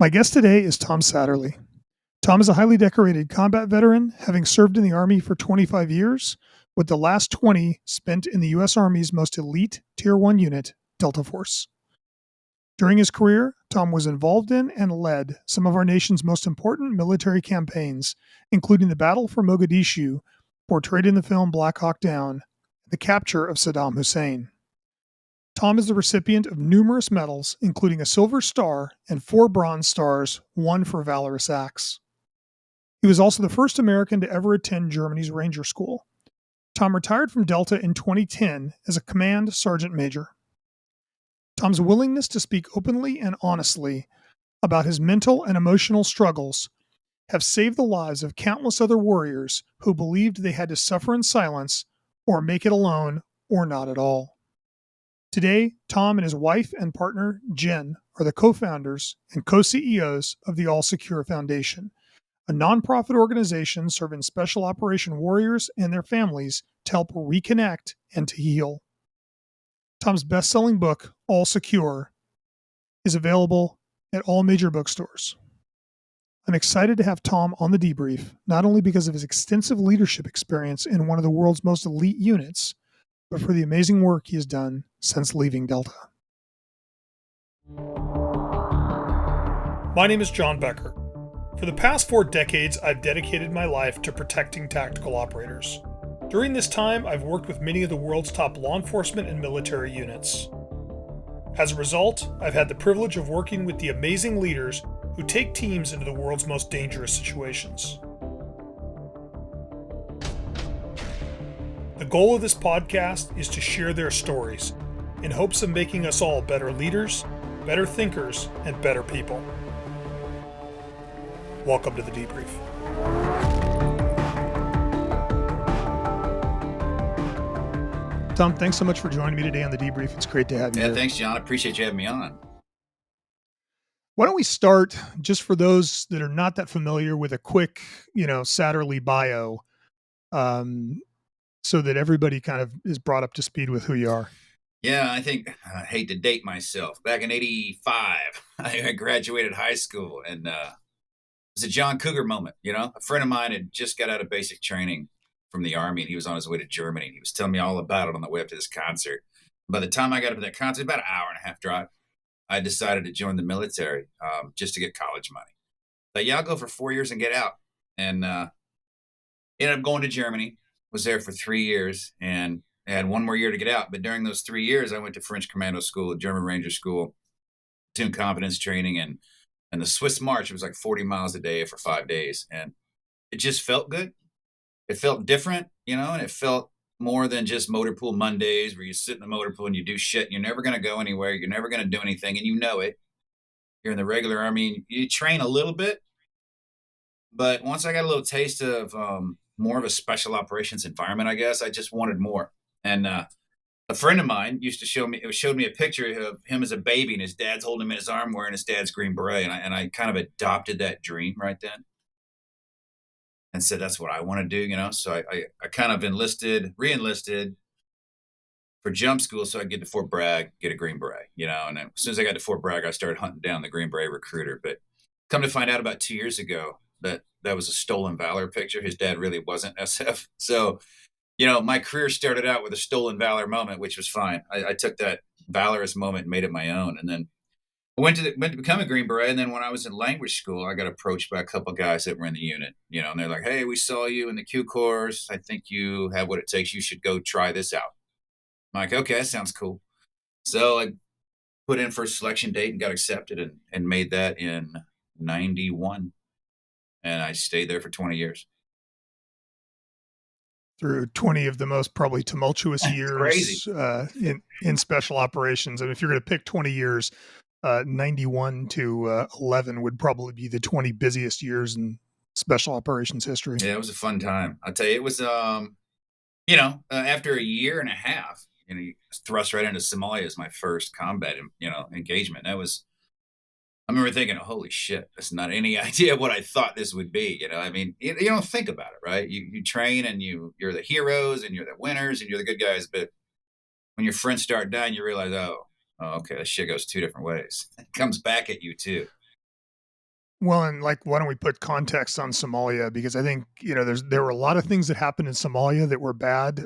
My guest today is Tom Satterly. Tom is a highly decorated combat veteran, having served in the Army for 25 years, with the last 20 spent in the U.S. Army's most elite Tier 1 unit, Delta Force. During his career, Tom was involved in and led some of our nation's most important military campaigns, including the Battle for Mogadishu, portrayed in the film Blackhawk Down, the capture of Saddam Hussein. Tom is the recipient of numerous medals, including a Silver Star and 4 Bronze Stars, won for valorous acts. He was also the first American to ever attend Germany's Ranger School. Tom retired from Delta in 2010 as a Command Sergeant Major. Tom's willingness to speak openly and honestly about his mental and emotional struggles have saved the lives of countless other warriors who believed they had to suffer in silence or make it alone or not at all. Today, Tom and his wife and partner, Jen, are the co-founders and co-CEOs of the All Secure Foundation, a nonprofit organization serving special operation warriors and their families to help reconnect and to heal. Tom's best-selling book, All Secure, is available at all major bookstores. I'm excited to have Tom on the Debrief, not only because of his extensive leadership experience in one of the world's most elite units, but for the amazing work he has done since leaving Delta. My name is John Becker. For the past 4 decades, I've dedicated my life to protecting tactical operators. During this time, I've worked with many of the world's top law enforcement and military units. As a result, I've had the privilege of working with the amazing leaders who take teams into the world's most dangerous situations. The goal of this podcast is to share their stories in hopes of making us all better leaders, better thinkers, and better people. Welcome to the Debrief. Tom, thanks so much for joining me today on the Debrief. It's great to have you here. Thanks, John. I appreciate you having me on. Why don't we start, just for those that are not that familiar, with a quick, Satterly bio, so that everybody kind of is brought up to speed with who you are. Yeah, I think I hate to date myself. Back in '85, I graduated high school, and it was a John Cougar moment. A friend of mine had just got out of basic training from the Army, and he was on his way to Germany. And he was telling me all about it on the way up to this concert. By the time I got up to that concert, about an hour and a half drive, I decided to join the military just to get college money. But yeah, I'll go for 4 years and get out. And ended up going to Germany. Was there for 3 years and had 1 more year to get out. But during those 3 years, I went to French Commando School, German Ranger School, platoon competence training, and the Swiss March. It was like 40 miles a day for 5 days. And it just felt good. It felt different, and it felt more than just motor pool Mondays where you sit in the motor pool and you do shit. You're never going to go anywhere. You're never going to do anything, and you know it. You're in the regular Army. You train a little bit. But once I got a little taste of more of a special operations environment, I guess, I just wanted more. And a friend of mine showed me a picture of him as a baby, and his dad's holding him in his arm wearing his dad's green beret. And I kind of adopted that dream right then and said, that's what I want to do, So I kind of re-enlisted for jump school so I could get to Fort Bragg, get a green beret, And then as soon as I got to Fort Bragg, I started hunting down the green beret recruiter. But come to find out about 2 years ago, that was a stolen valor picture. His dad really wasn't SF. So, my career started out with a stolen valor moment, which was fine. I took that valorous moment and made it my own. And then I went to become a Green Beret. And then when I was in language school, I got approached by a couple of guys that were in the unit, and they're like, hey, we saw you in the Q course. I think you have what it takes. You should go try this out. I'm like, okay, that sounds cool. So I put in for a selection date and got accepted and made that in 91. And I stayed there for 20 years. Through 20 of the most probably tumultuous years in special operations. I mean, if you're going to pick 20 years, 91 to 11 would probably be the 20 busiest years in special operations history. Yeah, it was a fun time. I'll tell you, it was, after a year and a half, thrust right into Somalia as my first combat, engagement. I remember thinking, oh, holy shit, that's not any idea what I thought this would be. You don't think about it, right? You train and you're the heroes and you're the winners and you're the good guys. But when your friends start dying, you realize, oh, okay, that shit goes 2 different ways. It comes back at you too. Well, and like, why don't we put context on Somalia? Because I think, there were a lot of things that happened in Somalia that were bad.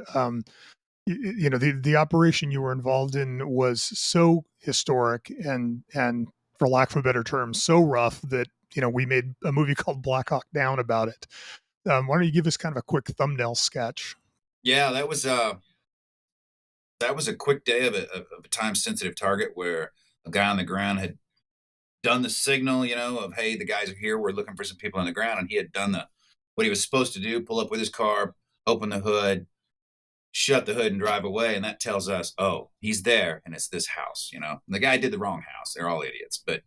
The operation you were involved in was so historic and for lack of a better term, so rough that we made a movie called Blackhawk Down about it. Why don't you give us kind of a quick thumbnail sketch? Yeah, that was a quick day of a time sensitive target where a guy on the ground had done the signal, of hey, the guys are here. We're looking for some people on the ground, and he had done the what he was supposed to do: pull up with his car, open the hood, shut the hood, and drive away. And that tells us, oh, he's there, and it's this house. And the guy did the wrong house. They're all idiots, but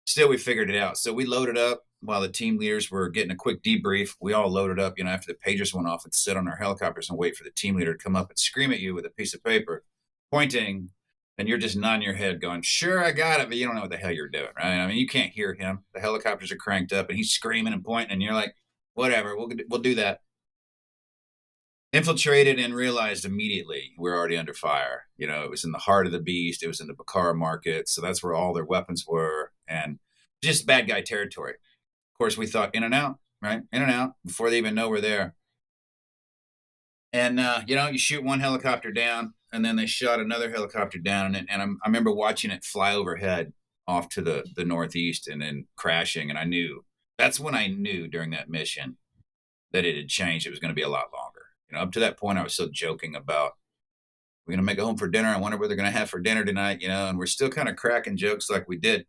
still, we figured it out. So we loaded up while the team leaders were getting a quick debrief. We all loaded up, after the pagers went off, and sit on our helicopters and wait for the team leader to come up and scream at you with a piece of paper, pointing, and you're just nodding your head, going, "Sure, I got it," but you don't know what the hell you're doing, right? I mean, you can't hear him. The helicopters are cranked up, and he's screaming and pointing, and you're like, "Whatever, we'll do that." Infiltrated and realized immediately we're already under fire. It was in the heart of the beast. It was in the Bakara market, so that's where all their weapons were, and just bad guy territory. Of course, we thought in and out, right? In and out before they even know we're there. And you shoot one helicopter down, and then they shot another helicopter down, and I remember watching it fly overhead off to the northeast, and then crashing. And that's when I knew during that mission that it had changed. It was going to be a lot longer. Up to that point, I was still joking about we're going to make it home for dinner. I wonder what they're going to have for dinner tonight. And we're still kind of cracking jokes like we did.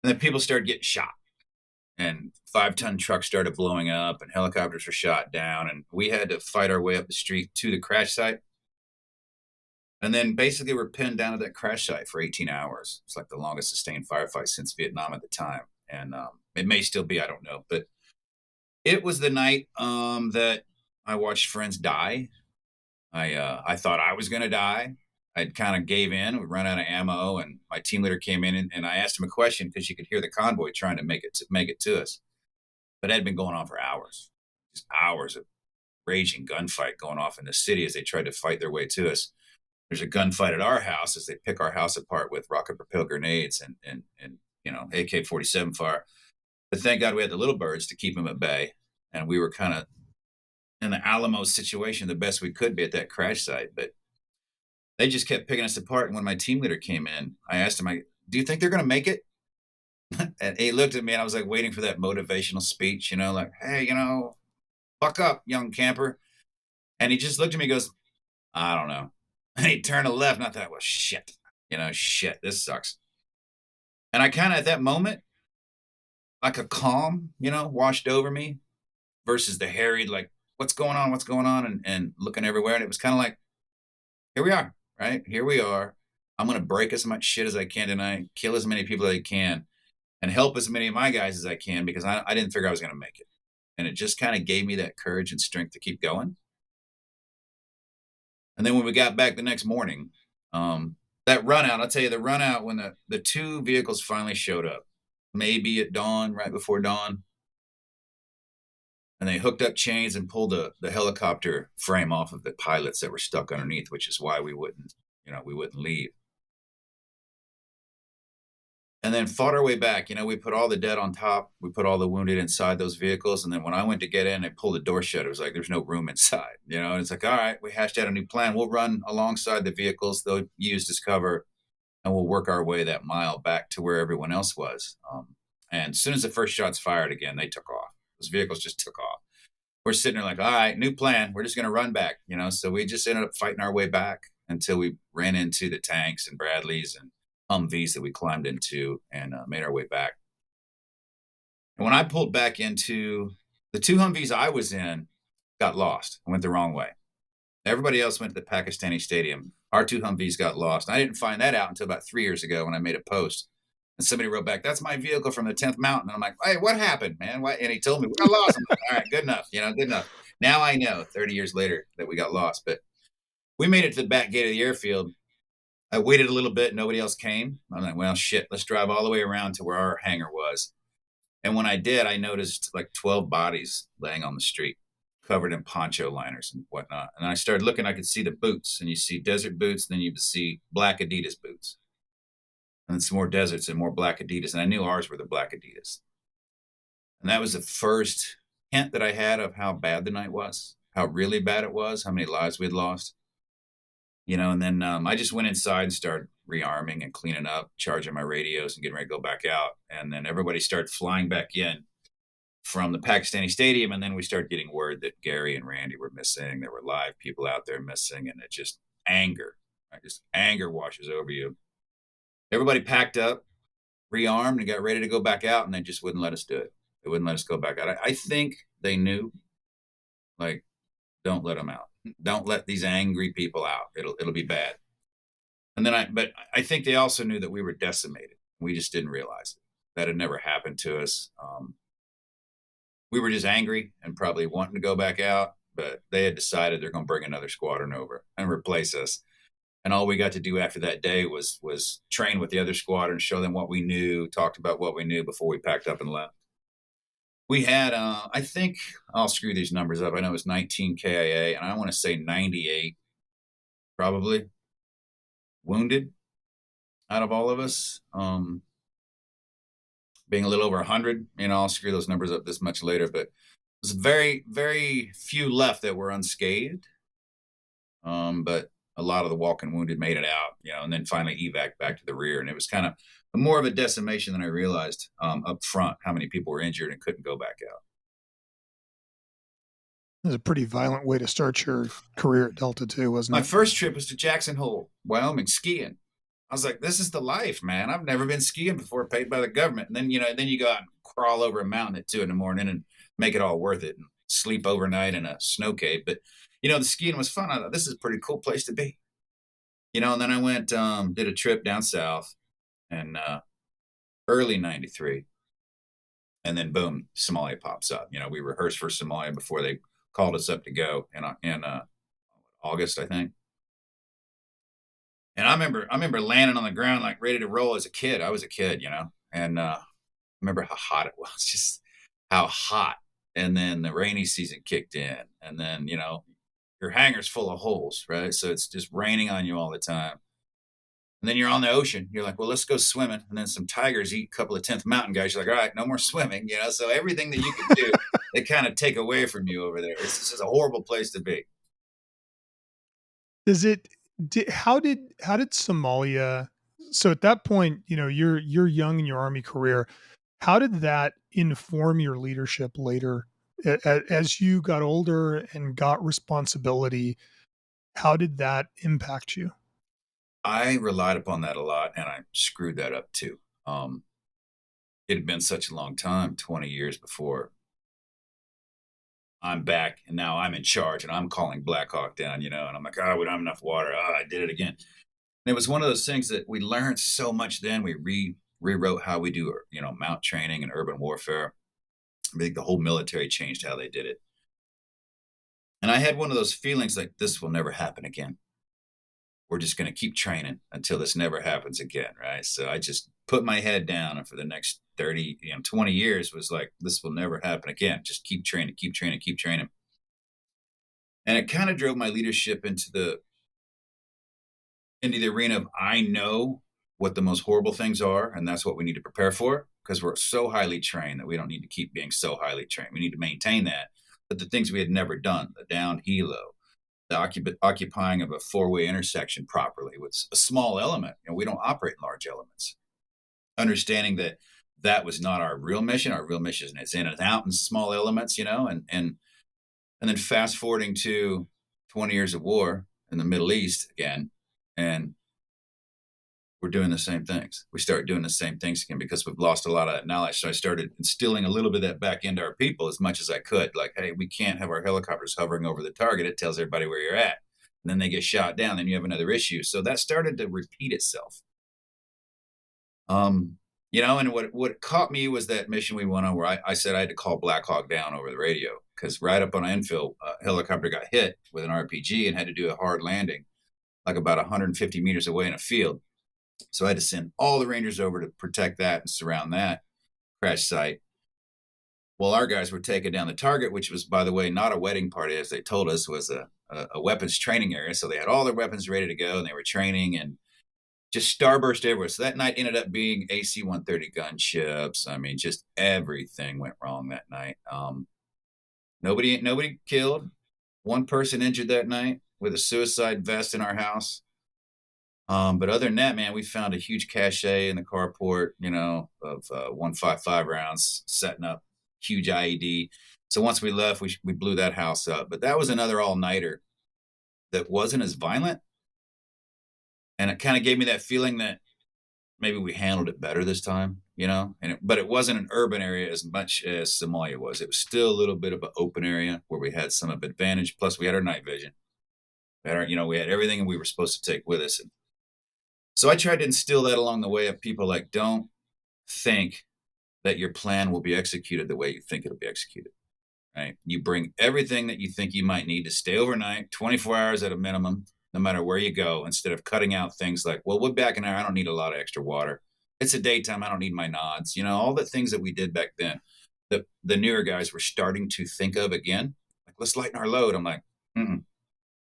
And then people started getting shot, and 5-ton trucks started blowing up, and helicopters were shot down, and we had to fight our way up the street to the crash site. And then basically we're pinned down to that crash site for 18 hours. It's like the longest sustained firefight since Vietnam at the time. And it may still be, I don't know. But it was the night that I watched friends die. I thought I was going to die. I kind of gave in. We run out of ammo, and my team leader came in, and I asked him a question because you could hear the convoy trying to make it to us. But it had been going on for hours, just hours of raging gunfight going off in the city as they tried to fight their way to us. There's a gunfight at our house as they pick our house apart with rocket propelled grenades and AK-47 fire. But thank God we had the little birds to keep them at bay, and we were kind of in the Alamo situation the best we could be at that crash site. But they just kept picking us apart. And when my team leader came in, I asked him, "Do you think they're going to make it?" And he looked at me, and I was like waiting for that motivational speech, like, "Hey, buck up, young camper." And he just looked at me and goes, "I don't know." And he turned to the left, and I thought, well, shit, shit, this sucks. And I kind of, at that moment, like a calm, washed over me versus the harried, like, what's going on? What's going on? And looking everywhere. And it was kind of like, here we are, right? Here we are. I'm going to break as much shit as I can tonight, kill as many people as I can, and help as many of my guys as I can, because I didn't figure I was going to make it. And it just kind of gave me that courage and strength to keep going. And then when we got back the next morning, that run out, I'll tell you, the run out when the two vehicles finally showed up, maybe at dawn, right before dawn, and they hooked up chains and pulled the helicopter frame off of the pilots that were stuck underneath, which is why we wouldn't leave. And then fought our way back. We put all the dead on top. We put all the wounded inside those vehicles. And then when I went to get in, they pulled the door shut. It was like, there's no room inside, and it's like, all right, we hashed out a new plan. We'll run alongside the vehicles they'll use as cover, and we'll work our way that mile back to where everyone else was. And as soon as the first shots fired again, they took off. Those vehicles just took off. We're sitting there like, all right, new plan. We're just going to run back, So we just ended up fighting our way back until we ran into the tanks and Bradleys and Humvees that we climbed into and made our way back. And when I pulled back into the two Humvees I was in, got lost. I went the wrong way. Everybody else went to the Pakistani stadium. Our two Humvees got lost. And I didn't find that out until about 3 years ago when I made a post. And somebody wrote back, "That's my vehicle from the 10th Mountain." And I'm like, "Hey, what happened, man?" And he told me, "We got lost." I'm like, all right, good enough, good enough. Now I know 30 years later that we got lost. But we made it to the back gate of the airfield. I waited a little bit. Nobody else came. I'm like, well, shit, let's drive all the way around to where our hangar was. And when I did, I noticed like 12 bodies laying on the street, covered in poncho liners and whatnot. And I started looking, I could see the boots, and you see desert boots, and then you see black Adidas boots. And then some more deserts and more black Adidas. And I knew ours were the black Adidas. And that was the first hint that I had of how bad the night was, how really bad it was, how many lives we'd lost. And then I just went inside and started rearming and cleaning up, charging my radios and getting ready to go back out. And then everybody started flying back in from the Pakistani stadium. And then we started getting word that Gary and Randy were missing. There were live people out there missing. And it just anger, right? Just anger washes over you. Everybody packed up, rearmed, and got ready to go back out. And they just wouldn't let us do it. They wouldn't let us go back out. I think they knew, like, don't let them out. Don't let these angry people out. It'll be bad. And then but I think they also knew that we were decimated. We just didn't realize it. That had never happened to us. We were just angry and probably wanting to go back out, but they had decided they're going to bring another squadron over and replace us. And all we got to do after that day was train with the other squadron, show them what we knew, talked about what we knew before we packed up and left. We had, I think, I'll screw these numbers up. I know it was 19 KIA, and I want to say 98 probably wounded out of all of us. Being a little over 100, I'll screw those numbers up this much later, but there's very, very few left that were unscathed. But a lot of the walking wounded made it out, and then finally evac back to the rear. And it was kind of more of a decimation than I realized up front, how many people were injured and couldn't go back out. It was a pretty violent way to start your career at Delta too, wasn't it? My first trip was to Jackson Hole, Wyoming, skiing. I was like, this is the life, man. I've never been skiing before, paid by the government. And then, then you go out and crawl over a mountain at 2 a.m. and make it all worth it and sleep overnight in a snow cave. But, the skiing was fun. I thought, this is a pretty cool place to be. And then I went, did a trip down south in early 93. And then, boom, Somalia pops up. We rehearsed for Somalia before they called us up to go in August, I think. And I remember landing on the ground, like ready to roll as a kid. I was a kid, and I remember how hot it was, just how hot. And then the rainy season kicked in, and then, your hangar's full of holes, right? So it's just raining on you all the time. And then you're on the ocean. You're like, well, let's go swimming. And then some tigers eat a couple of 10th mountain guys. You're like, all right, no more swimming, So everything that you can do, they kind of take away from you over there. It's just a horrible place to be. How did Somalia? So at that point, you're young in your Army career. How did that inform your leadership later, as you got older and got responsibility? How did that impact you? I relied upon that a lot, and I screwed that up too. It had been such a long time, 20 years before I'm back, and now I'm in charge, and I'm calling Blackhawk Down, and I'm like, we don't have enough water. I did it again. And it was one of those things that we learned so much then. We rewrote how we do, mount training and urban warfare. I think the whole military changed how they did it. And I had one of those feelings like, this will never happen again. We're just going to keep training until this never happens again, right? So I just put my head down, and for the next 30, 20 years was like, this will never happen again. Just keep training, keep training, keep training. And it kind of drove my leadership into the arena of, I know what the most horrible things are, and that's what we need to prepare for, because we're so highly trained that we don't need to keep being so highly trained. We need to maintain that. But the things we had never done, the down helo, the occupying of a 4-way intersection properly with a small element, we don't operate in large elements. Understanding that was not our real mission. Our real mission is in and out in small elements, and then fast forwarding to 20 years of war in the Middle East again, and we're doing the same things. We start doing the same things again because we've lost a lot of that knowledge. So I started instilling a little bit of that back into our people as much as I could. Like, hey, we can't have our helicopters hovering over the target. It tells everybody where you're at. And then they get shot down, then you have another issue. So that started to repeat itself. And what caught me was that mission we went on where I said I had to call Blackhawk Down over the radio, because right up on infill, a helicopter got hit with an RPG and had to do a hard landing, like about 150 meters away in a field. So I had to send all the Rangers over to protect that and surround that crash site. Well, our guys were taking down the target, which was, by the way, not a wedding party, as they told us, was a weapons training area. So they had all their weapons ready to go, and they were training. And just starburst everywhere. So that night ended up being AC-130 gunships. I mean, just everything went wrong that night. Nobody killed. One person injured that night with a suicide vest in our house. But other than that, man, we found a huge cache in the carport, of 155 rounds, setting up huge IED. So once we left, we blew that house up. But that was another all-nighter that wasn't as violent. And it kind of gave me that feeling that maybe we handled it better this time, but it wasn't an urban area as much as Somalia was. It was still a little bit of an open area where we had some of advantage. Plus we had our night vision. We had everything we were supposed to take with us. And so I tried to instill that along the way of people like, don't think that your plan will be executed the way you think it'll be executed, right? You bring everything that you think you might need to stay overnight, 24 hours at a minimum, no matter where you go, instead of cutting out things like, well, we're back in there. I don't need a lot of extra water. It's a daytime. I don't need my nods. All the things that we did back then, the newer guys were starting to think of again. Like, let's lighten our load. I'm like,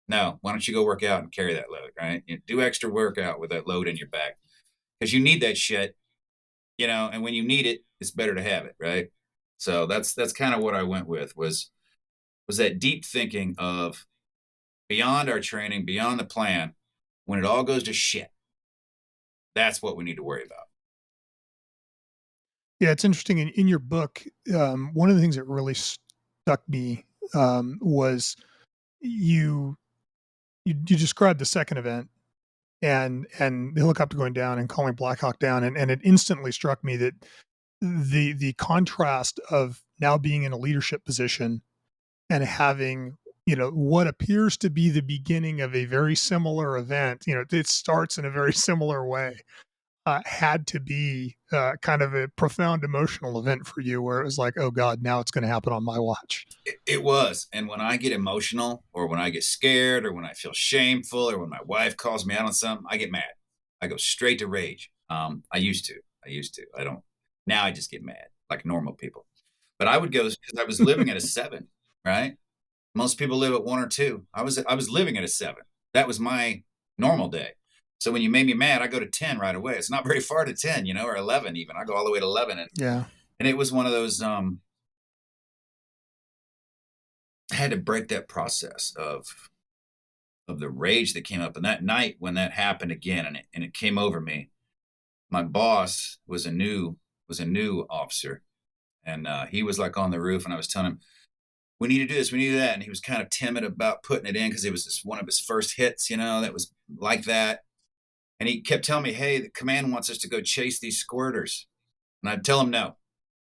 no, why don't you go work out and carry that load, right? Do extra workout with that load in your back because you need that shit, and when you need it, it's better to have it, right? So that's kind of what I went with was that deep thinking of beyond our training, beyond the plan, when it all goes to shit, that's what we need to worry about. Yeah, it's interesting. In your book, one of the things that really stuck me was you described the second event and the helicopter going down and calling Blackhawk down, and it instantly struck me that the contrast of now being in a leadership position and having what appears to be the beginning of a very similar event. It starts in a very similar way. Had to be kind of a profound emotional event for you where it was like, oh God, now it's going to happen on my watch. It was. And when I get emotional or when I get scared or when I feel shameful or when my wife calls me out on something, I get mad. I go straight to rage. I used to. I don't. Now I just get mad like normal people. But I would go because I was living at a 7, right? Most people live at 1 or 2. I was living at a 7. That was my normal day. So when you made me mad, I go to 10 right away. It's not very far to 10, or 11 even. I go all the way to 11. And it was one of those, I had to break that process of the rage that came up. And that night when that happened again and it came over me, my boss was a new officer. And he was like on the roof and I was telling him, we need to do this, we need to do that. And he was kind of timid about putting it in because it was one of his first hits, that was like that. And he kept telling me, hey, the command wants us to go chase these squirters. And I'd tell him no.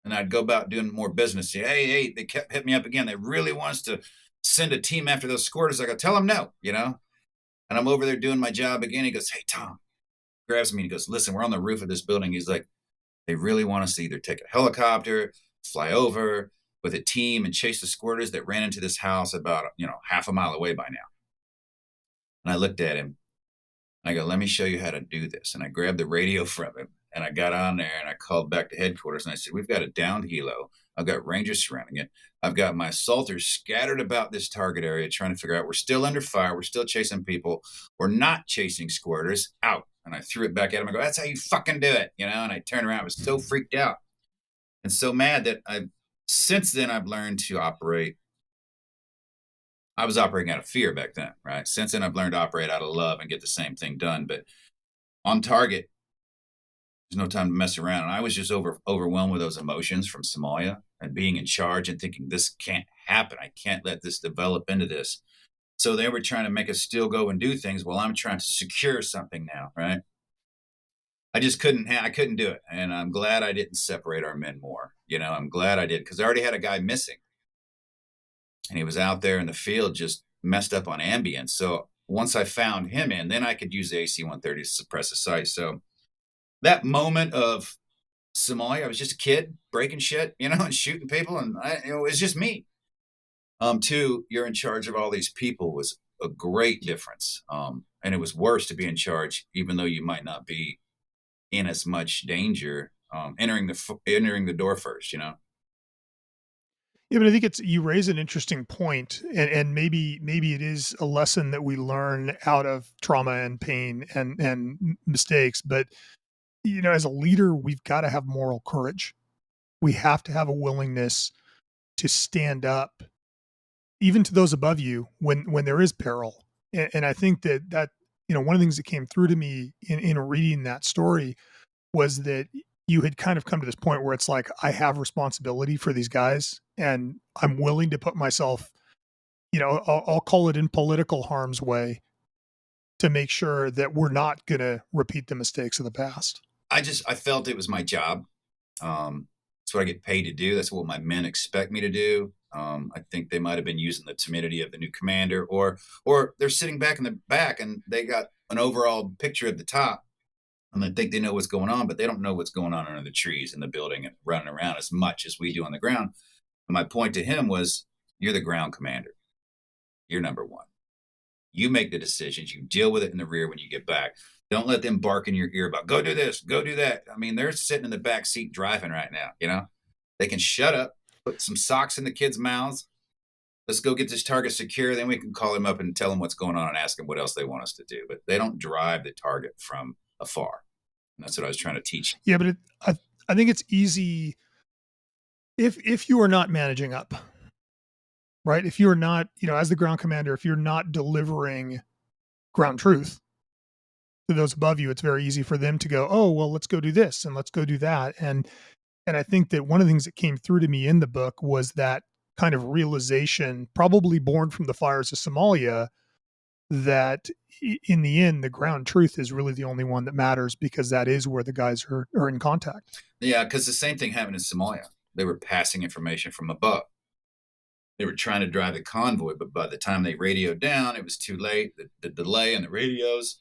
And I'd go about doing more business. Say, hey, they kept hitting me up again. They really want us to send a team after those squirters. I go, tell them no, And I'm over there doing my job again. He goes, hey, Tom. Grabs me and he goes, listen, we're on the roof of this building. He's like, they really want us to either take a helicopter, fly over with a team and chase the squirters that ran into this house about, half a mile away by now. And I looked at him. I go, let me show you how to do this. And I grabbed the radio from him and I got on there and I called back to headquarters and I said, we've got a downed helo. I've got Rangers surrounding it. I've got my assaulters scattered about this target area trying to figure out we're still under fire. We're still chasing people. We're not chasing squirters. Out. And I threw it back at him. I go, that's how you fucking do it. And I turned around. I was so freaked out and so mad that since then I've learned to operate. I was operating out of fear back then, right? Since then, I've learned to operate out of love and get the same thing done. But on target, there's no time to mess around. And I was just overwhelmed with those emotions from Somalia and being in charge and thinking, this can't happen. I can't let this develop into this. So they were trying to make us still go and do things while I'm trying to secure something now, right? I just I couldn't do it. And I'm glad I didn't separate our men more. I'm glad I did because I already had a guy missing. And he was out there in the field just messed up on Ambien. So once I found him then I could use the AC-130 to suppress the site. So that moment of Somalia, I was just a kid breaking shit, and shooting people. And it was just me. 2, you're in charge of all these people was a great difference. And it was worse to be in charge, even though you might not be in as much danger, entering the door first, Yeah, but I think you raise an interesting point, and maybe it is a lesson that we learn out of trauma and pain and mistakes. But as a leader, we've got to have moral courage. We have to have a willingness to stand up, even to those above you, when there is peril. And I think that one of the things that came through to me in reading that story was that you had kind of come to this point where it's like, I have responsibility for these guys, and I'm willing to put myself, I'll call it in political harm's way, to make sure that we're not going to repeat the mistakes of the past. I felt it was my job. That's what I get paid to do. That's what my men expect me to do. I think they might have been using the timidity of the new commander, or they're sitting back in the back and they got an overall picture at the top, and they think they know what's going on, but they don't know what's going on under the trees in the building and running around as much as we do on the ground. And my point to him was, you're the ground commander. You're number one. You make the decisions. You deal with it in the rear when you get back. Don't let them bark in your ear about, go do this, go do that. I mean, they're sitting in the back seat driving right now. They can shut up, put some socks in the kids' mouths. Let's go get this target secure. Then we can call him up and tell him what's going on and ask him what else they want us to do. But they don't drive the target from afar. And that's what I was trying to teach. Yeah, but I think it's easy if you are not managing up, right? If you're not, as the ground commander, if you're not delivering ground truth to those above you, it's very easy for them to go, oh, well, let's go do this and let's go do that. And I think that one of the things that came through to me in the book was that kind of realization, probably born from the fires of Somalia, that in the end, the ground truth is really the only one that matters, because that is where the guys are in contact. Yeah, because the same thing happened in Somalia. They were passing information from above. They were trying to drive the convoy, but by the time they radioed down, it was too late. The delay in the radios,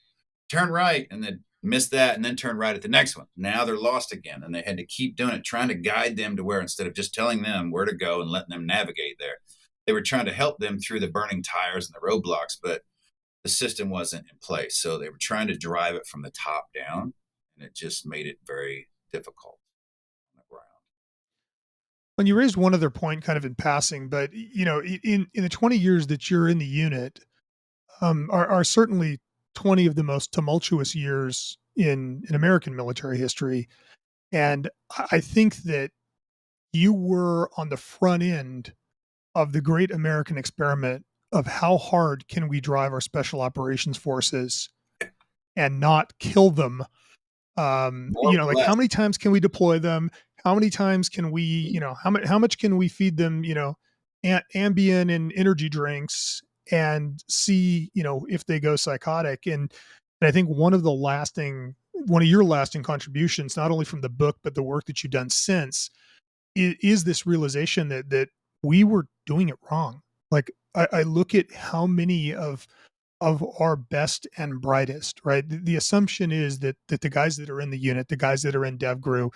turn right, and then missed that, and then turn right at the next one. Now they're lost again, and they had to keep doing it, trying to guide them to where, instead of just telling them where to go and letting them navigate there, they were trying to help them through the burning tires and the roadblocks, but the system wasn't in place. So they were trying to drive it from the top down, and it just made it very difficult on the ground. When you raised one other point kind of in passing, but in the 20 years that you're in the unit, are certainly 20 of the most tumultuous years in American military history. And I think that you were on the front end of the great American experiment of how hard can we drive our special operations forces and not kill them. Like, how many times can we deploy them? How many times can we, how much can we feed them, Ambien and energy drinks, and see, if they go psychotic. And I think one of your lasting contributions, not only from the book, but the work that you've done since, is this realization that we were doing it wrong. Like, I look at how many of our best and brightest, right? The assumption is that the guys that are in the unit, the guys that are in DevGru,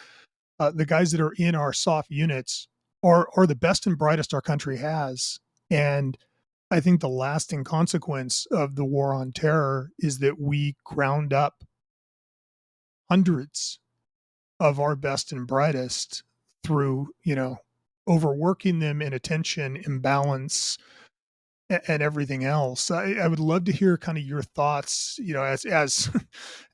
the guys that are in our soft units are the best and brightest our country has. And I think the lasting consequence of the war on terror is that we ground up hundreds of our best and brightest through, overworking them, inattention, imbalance, and everything else. I would love to hear kind of your thoughts, as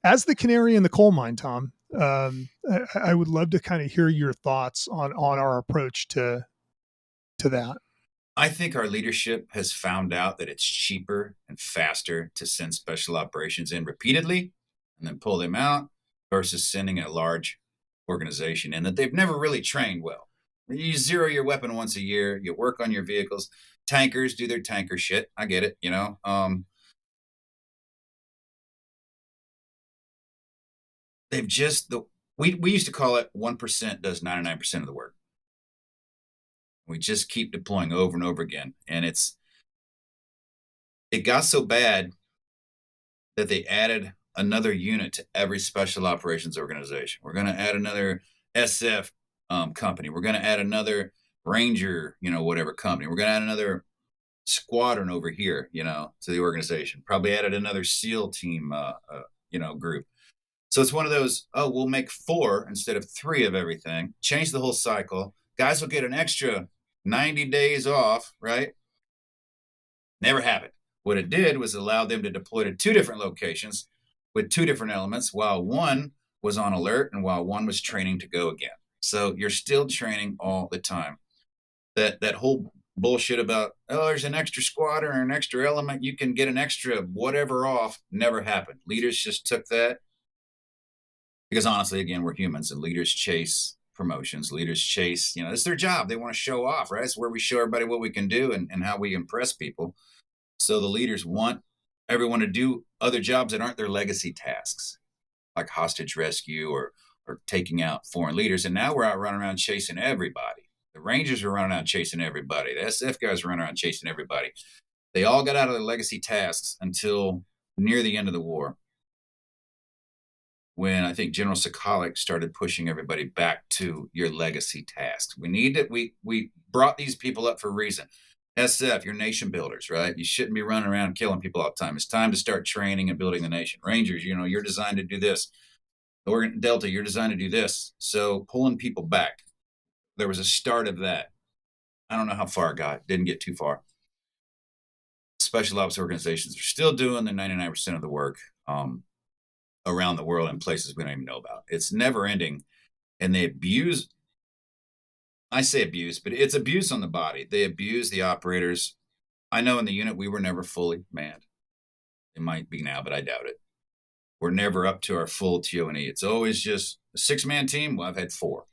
as the canary in the coal mine, Tom. I would love to kind of hear your thoughts on our approach to that. I think our leadership has found out that it's cheaper and faster to send special operations in repeatedly and then pull them out versus sending a large organization in that they've never really trained well. You zero your weapon once a year, you work on your vehicles. Tankers do their tanker shit. I get it, They've just, we used to call it 1% does 99% of the work. We just keep deploying over and over again. And it got so bad that they added another unit to every special operations organization. We're going to add another SF company. We're going to add another Ranger, whatever company. We're going to add another squadron over here, to the organization. Probably added another SEAL team, group. So it's one of those, we'll make 4 instead of 3 of everything, change the whole cycle. Guys will get an extra 90 days off, right? Never happened. What it did was allow them to deploy to 2 different locations with 2 different elements, while one was on alert and while one was training to go again. So you're still training all the time. That whole bullshit about, oh, there's an extra squad or an extra element, you can get an extra whatever off, never happened. Leaders just took that because honestly, again, we're humans and leaders chase promotions. Leaders chase, it's their job. They want to show off, right? It's where we show everybody what we can do and how we impress people. So the leaders want everyone to do other jobs that aren't their legacy tasks, like hostage rescue or taking out foreign leaders. And now we're out running around chasing everybody. The Rangers are running around chasing everybody. The SF guys are running around chasing everybody. They all got out of their legacy tasks until near the end of the war, when I think General Sokolic started pushing everybody back to your legacy tasks. We brought these people up for a reason. SF, you're nation builders, right? You shouldn't be running around killing people all the time. It's time to start training and building the nation. Rangers, you're designed to do this. Delta, you're designed to do this. So pulling people back, there was a start of that. I don't know how far it got. Didn't get too far. Special ops organizations are still doing the 99% of the work around the world in places we don't even know about. It's never ending. And they abuse, I say abuse, but it's abuse on the body. They abuse the operators. I know in the unit, we were never fully manned. It might be now, but I doubt it. We're never up to our full TO&E. It's always just a 6-man team. Well, I've had 4,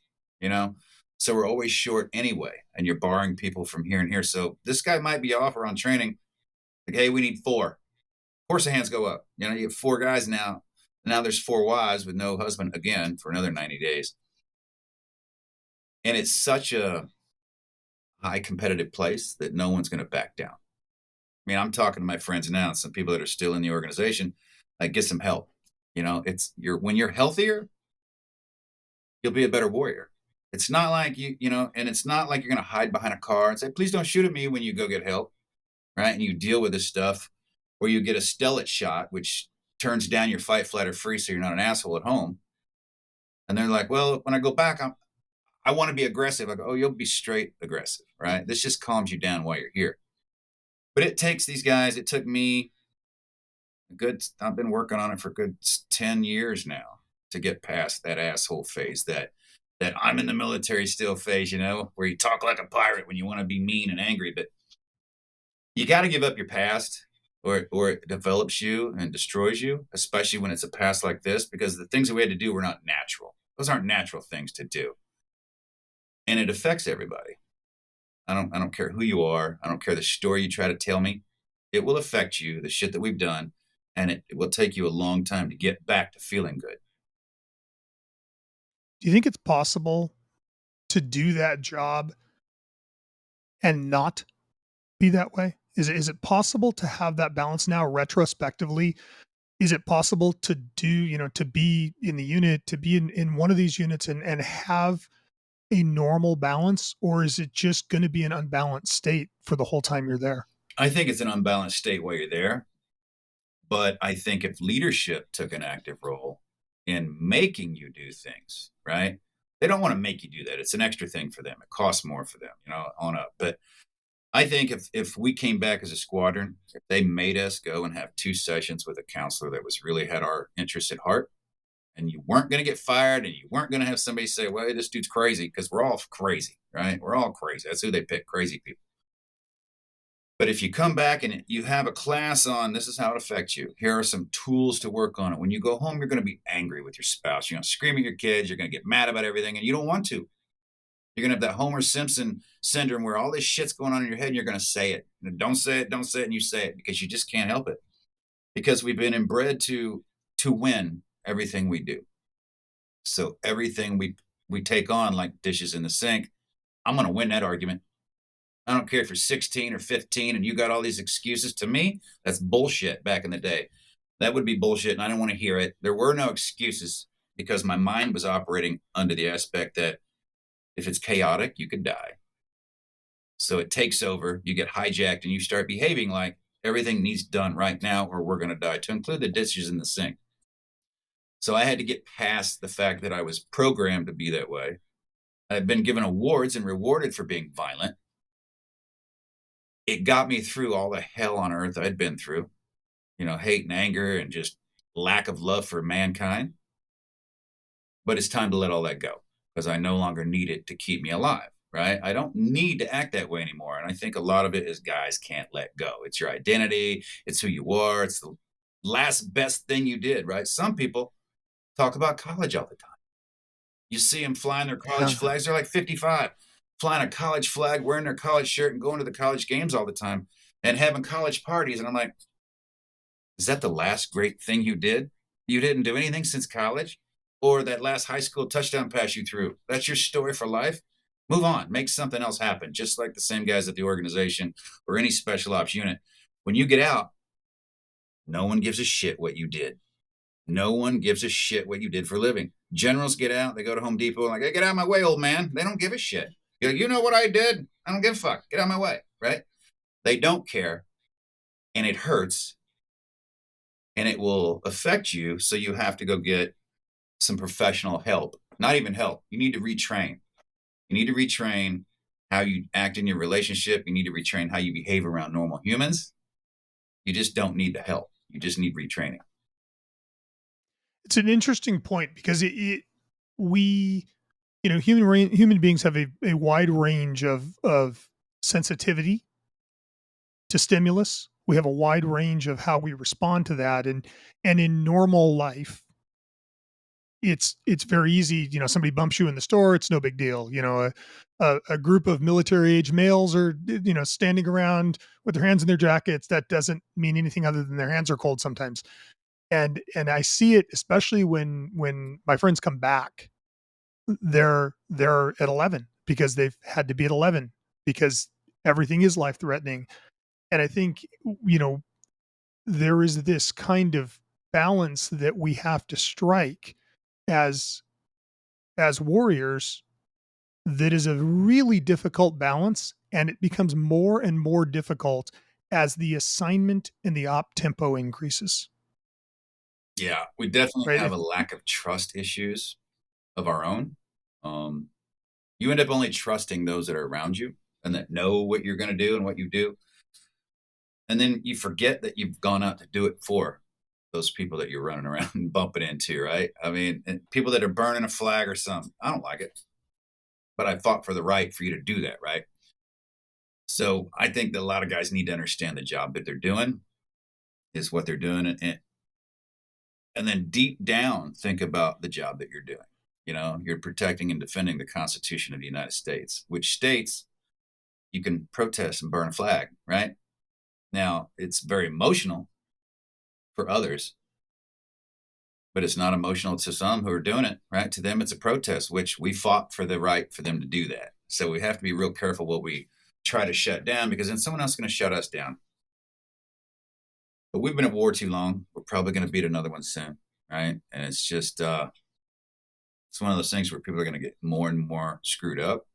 So we're always short anyway, and you're borrowing people from here and here. So this guy might be off or on training. Like, hey, we need 4. Of course, the hands go up. You have 4 guys now. Now there's 4 wives with no husband again for another 90 days. And it's such a high competitive place that no one's going to back down. I mean, I'm talking to my friends now, some people that are still in the organization, like, get some help. When you're healthier, you'll be a better warrior. It's not like and it's not like you're going to hide behind a car and say, please don't shoot at me when you go get help, right? And you deal with this stuff, or you get a stellate shot, which turns down your fight, flight, or freeze, so you're not an asshole at home. And they're like, well, when I go back, I want to be aggressive. I go, oh, you'll be straight aggressive, right? This just calms you down while you're here. But it takes these guys, it took me I've been working on it for a good 10 years now to get past that asshole phase, that I'm in the military still phase, where you talk like a pirate when you want to be mean and angry. But you got to give up your past, or it develops you and destroys you, especially when it's a past like this, because the things that we had to do were not natural. Those aren't natural things to do. And it affects everybody. I don't care who you are. I don't care the story you try to tell me. It will affect you, the shit that we've done, and it will take you a long time to get back to feeling good. Do you think it's possible to do that job and not be that way? Is it possible to have that balance now retrospectively? Is it possible to do, to be in the unit, to be in one of these units and have a normal balance, or is it just going to be an unbalanced state for the whole time you're there? I think it's an unbalanced state while you're there. But I think if leadership took an active role in making you do things, right? They don't want to make you do that. It's an extra thing for them. It costs more for them, on up. But I think if we came back as a squadron, if they made us go and have 2 sessions with a counselor that was really had our interests at heart, and you weren't going to get fired, and you weren't going to have somebody say, well, hey, this dude's crazy, because we're all crazy, right? We're all crazy. That's who they pick, crazy people. But if you come back and you have a class on this is how it affects you, here are some tools to work on it. When you go home, you're going to be angry with your spouse. You're going to scream at your kids. You're going to get mad about everything, and you don't want to. You're going to have that Homer Simpson syndrome where all this shit's going on in your head, and you're going to say it. Don't say it, and you say it because you just can't help it. Because we've been inbred to win everything we do. So everything we take on, like dishes in the sink, I'm going to win that argument. I don't care if you're 16 or 15 and you got all these excuses. To me, that's bullshit back in the day. That would be bullshit, and I don't want to hear it. There were no excuses because my mind was operating under the aspect that if it's chaotic, you could die. So it takes over, you get hijacked, and you start behaving like everything needs done right now or we're going to die, to include the dishes in the sink. So I had to get past the fact that I was programmed to be that way. I've been given awards and rewarded for being violent. it got me through all the hell on earth I'd been through, hate and anger and just lack of love for mankind. But it's time to let all that go because I no longer need it to keep me alive, right? I don't need to act that way anymore. And I think a lot of it is guys can't let go. It's your identity, it's who you are, it's the last best thing you did, right? Some people talk about college all the time. You see them flying their college Yeah. flags, they're like 55, flying a college flag, wearing their college shirt, and going to the college games all the time and having college parties. And I'm like, is that the last great thing you did? You didn't do anything since college? Or that last high school touchdown pass you threw? That's your story for life? Move on, make something else happen, just like the same guys at the organization or any special ops unit. When you get out, no one gives a shit what you did. No one gives a shit what you did for a living. Generals get out, they go to Home Depot, like, hey, get out of my way, old man. They don't give a shit. You know what I did? I don't give a fuck. Get out of my way, right? They don't care, and it hurts, and it will affect you, so you have to go get some professional help. Not even help. You need to retrain. You need to retrain how you act in your relationship. You need to retrain how you behave around normal humans. You just don't need the help. You just need retraining. It's an interesting point because we, human beings have a wide range of sensitivity to stimulus. We have a wide range of how we respond to that. And in normal life, it's very easy. Somebody bumps you in the store, it's no big deal. A group of military age males are, standing around with their hands in their jackets. That doesn't mean anything other than their hands are cold sometimes. And I see it, especially when my friends come back, they're at 11 because they've had to be at 11 because everything is life threatening. And I think, there is this kind of balance that we have to strike as warriors that is a really difficult balance, and it becomes more and more difficult as the assignment and the op tempo increases. Yeah, we definitely Right? have a lack of trust issues of our own. You end up only trusting those that are around you and that know what you're going to do and what you do. And then you forget that you've gone out to do it for those people that you're running around and bumping into, right? I mean, and people that are burning a flag or something. I don't like it, but I fought for the right for you to do that, right? So I think that a lot of guys need to understand the job that they're doing is what they're doing, and then deep down think about the job that you're doing. You're protecting and defending the Constitution of the United States, which states you can protest and burn a flag, right? Now, it's very emotional for others, but it's not emotional to some who are doing it, right? To them, it's a protest, which we fought for the right for them to do that. So we have to be real careful what we try to shut down, because then someone else is going to shut us down. But we've been at war too long. We're probably going to beat another one soon, right? And it's just, it's one of those things where people are going to get more and more screwed up.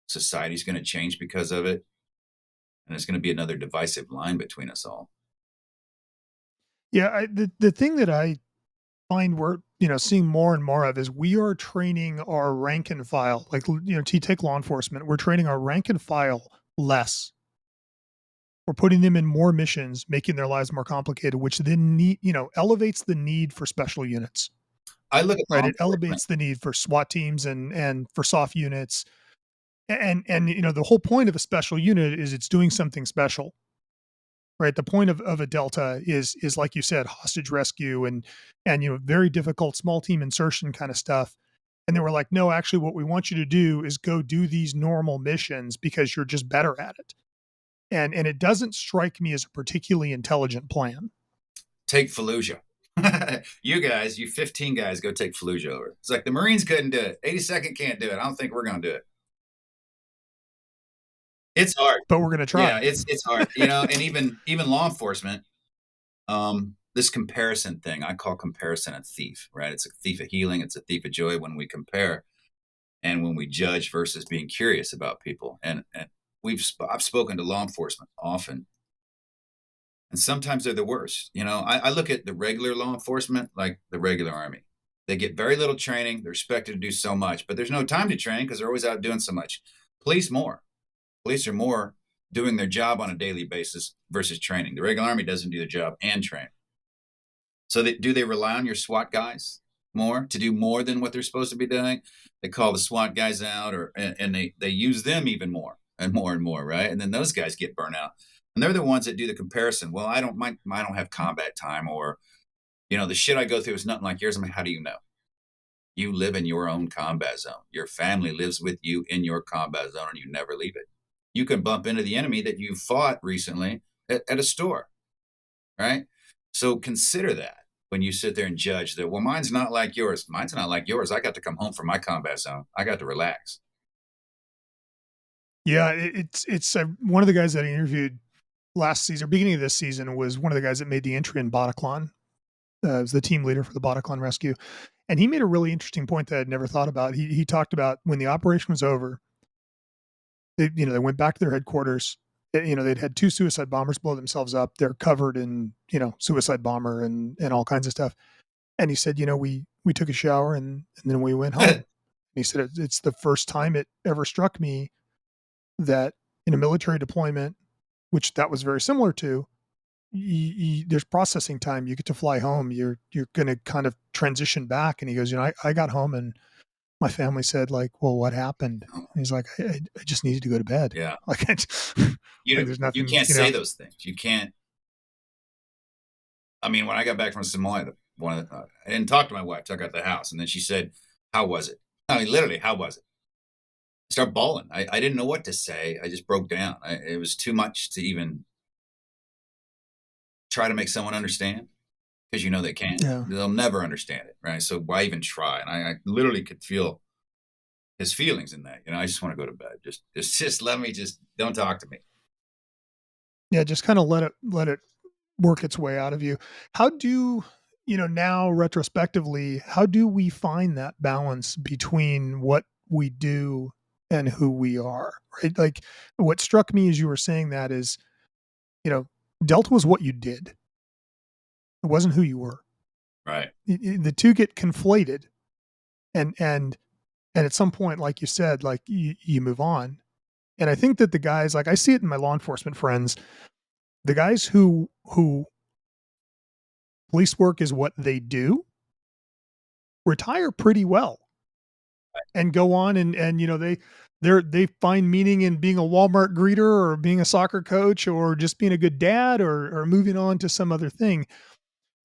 Society's going to change because of it. And it's going to be another divisive line between us all. Yeah, the thing that I find we're seeing more and more of is we are training our rank and file, like to take law enforcement. We're training our rank and file less. We're putting them in more missions, making their lives more complicated, which then elevates the need for special units. I look at right. It elevates the need for SWAT teams and for soft units. And the whole point of a special unit is it's doing something special. Right. The point of a Delta is like you said, hostage rescue and very difficult small team insertion kind of stuff. And they were like, no, actually what we want you to do is go do these normal missions because you're just better at it. And it doesn't strike me as a particularly intelligent plan. Take Fallujah. You 15 guys, go take Fallujah over. It's like the Marines couldn't do it. 82nd can't do it. I don't think we're going to do it. It's hard, but we're going to try. Yeah, it's hard, and even law enforcement, this comparison thing, I call comparison a thief, right? It's a thief of healing. It's a thief of joy when we compare and when we judge versus being curious about people. And I've spoken to law enforcement often, and sometimes they're the worst. I look at the regular law enforcement like the regular Army. They get very little training. They're expected to do so much, but there's no time to train because they're always out doing so much. Police are more doing their job on a daily basis versus training. The regular Army doesn't do the job and train. So do they rely on your SWAT guys more to do more than what they're supposed to be doing? They call the SWAT guys out, and they use them even more and more, right? And then those guys get burnt out, and they're the ones that do the comparison. Well, I don't have combat time, or the shit I go through is nothing like yours. I mean, how do you know? You live in your own combat zone. Your family lives with you in your combat zone, and you never leave it. You can bump into the enemy that you fought recently at a store, right? So consider that when you sit there and judge that, well, mine's not like yours. Mine's not like yours. I got to come home from my combat zone. I got to relax. Yeah, it's one of the guys that I interviewed last season, or beginning of this season, was one of the guys that made the entry in Bataclan. Was the team leader for the Bataclan rescue. And he made a really interesting point that I'd never thought about. He talked about when the operation was over, they went back to their headquarters. They'd had 2 suicide bombers blow themselves up. They're covered in, suicide bomber and all kinds of stuff. And he said, we took a shower and then we went home. And he said, it's the first time it ever struck me that in a military deployment, which that was very similar to, there's processing time. You get to fly home. You're going to kind of transition back. And he goes, I got home and my family said, like, well, what happened? And he's like, I just needed to go to bed. Yeah. Like, there's nothing. You can't say those things. You can't. I mean, when I got back from Somalia, I didn't talk to my wife till I got to the house. And then she said, how was it? I mean, literally, how was it? I started bawling. I didn't know what to say. I just broke down. It was too much to even try to make someone understand, because they can't. Yeah. They'll never understand it, right? So why even try? And I literally could feel his feelings in that. I just want to go to bed. Just let me. Just don't talk to me. Yeah, just kind of let it work its way out of you. How do now retrospectively, how do we find that balance between what we do and who we are? Right? Like, what struck me as you were saying that is, Delta was what you did. It wasn't who you were. Right. The two get conflated, and at some point, like you said, like you move on. And I think that the guys, like I see it in my law enforcement friends, the guys who police work is what they do, retire pretty well and go on and they find meaning in being a Walmart greeter or being a soccer coach or just being a good dad or moving on to some other thing.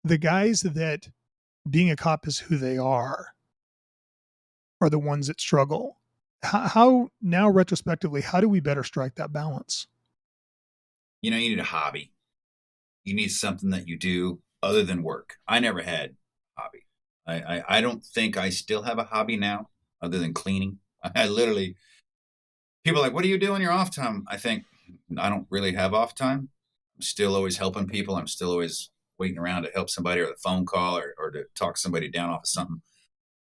The guys that being a cop is who they are the ones that struggle. How now retrospectively, how do we better strike that balance? You need a hobby. You need something that you do other than work. I never had a hobby. I don't think I still have a hobby now other than cleaning. I literally, people are like, what do you do in your off time? I think I don't really have off time. I'm still always helping people. I'm still always waiting around to help somebody, or the phone call, or to talk somebody down off of something.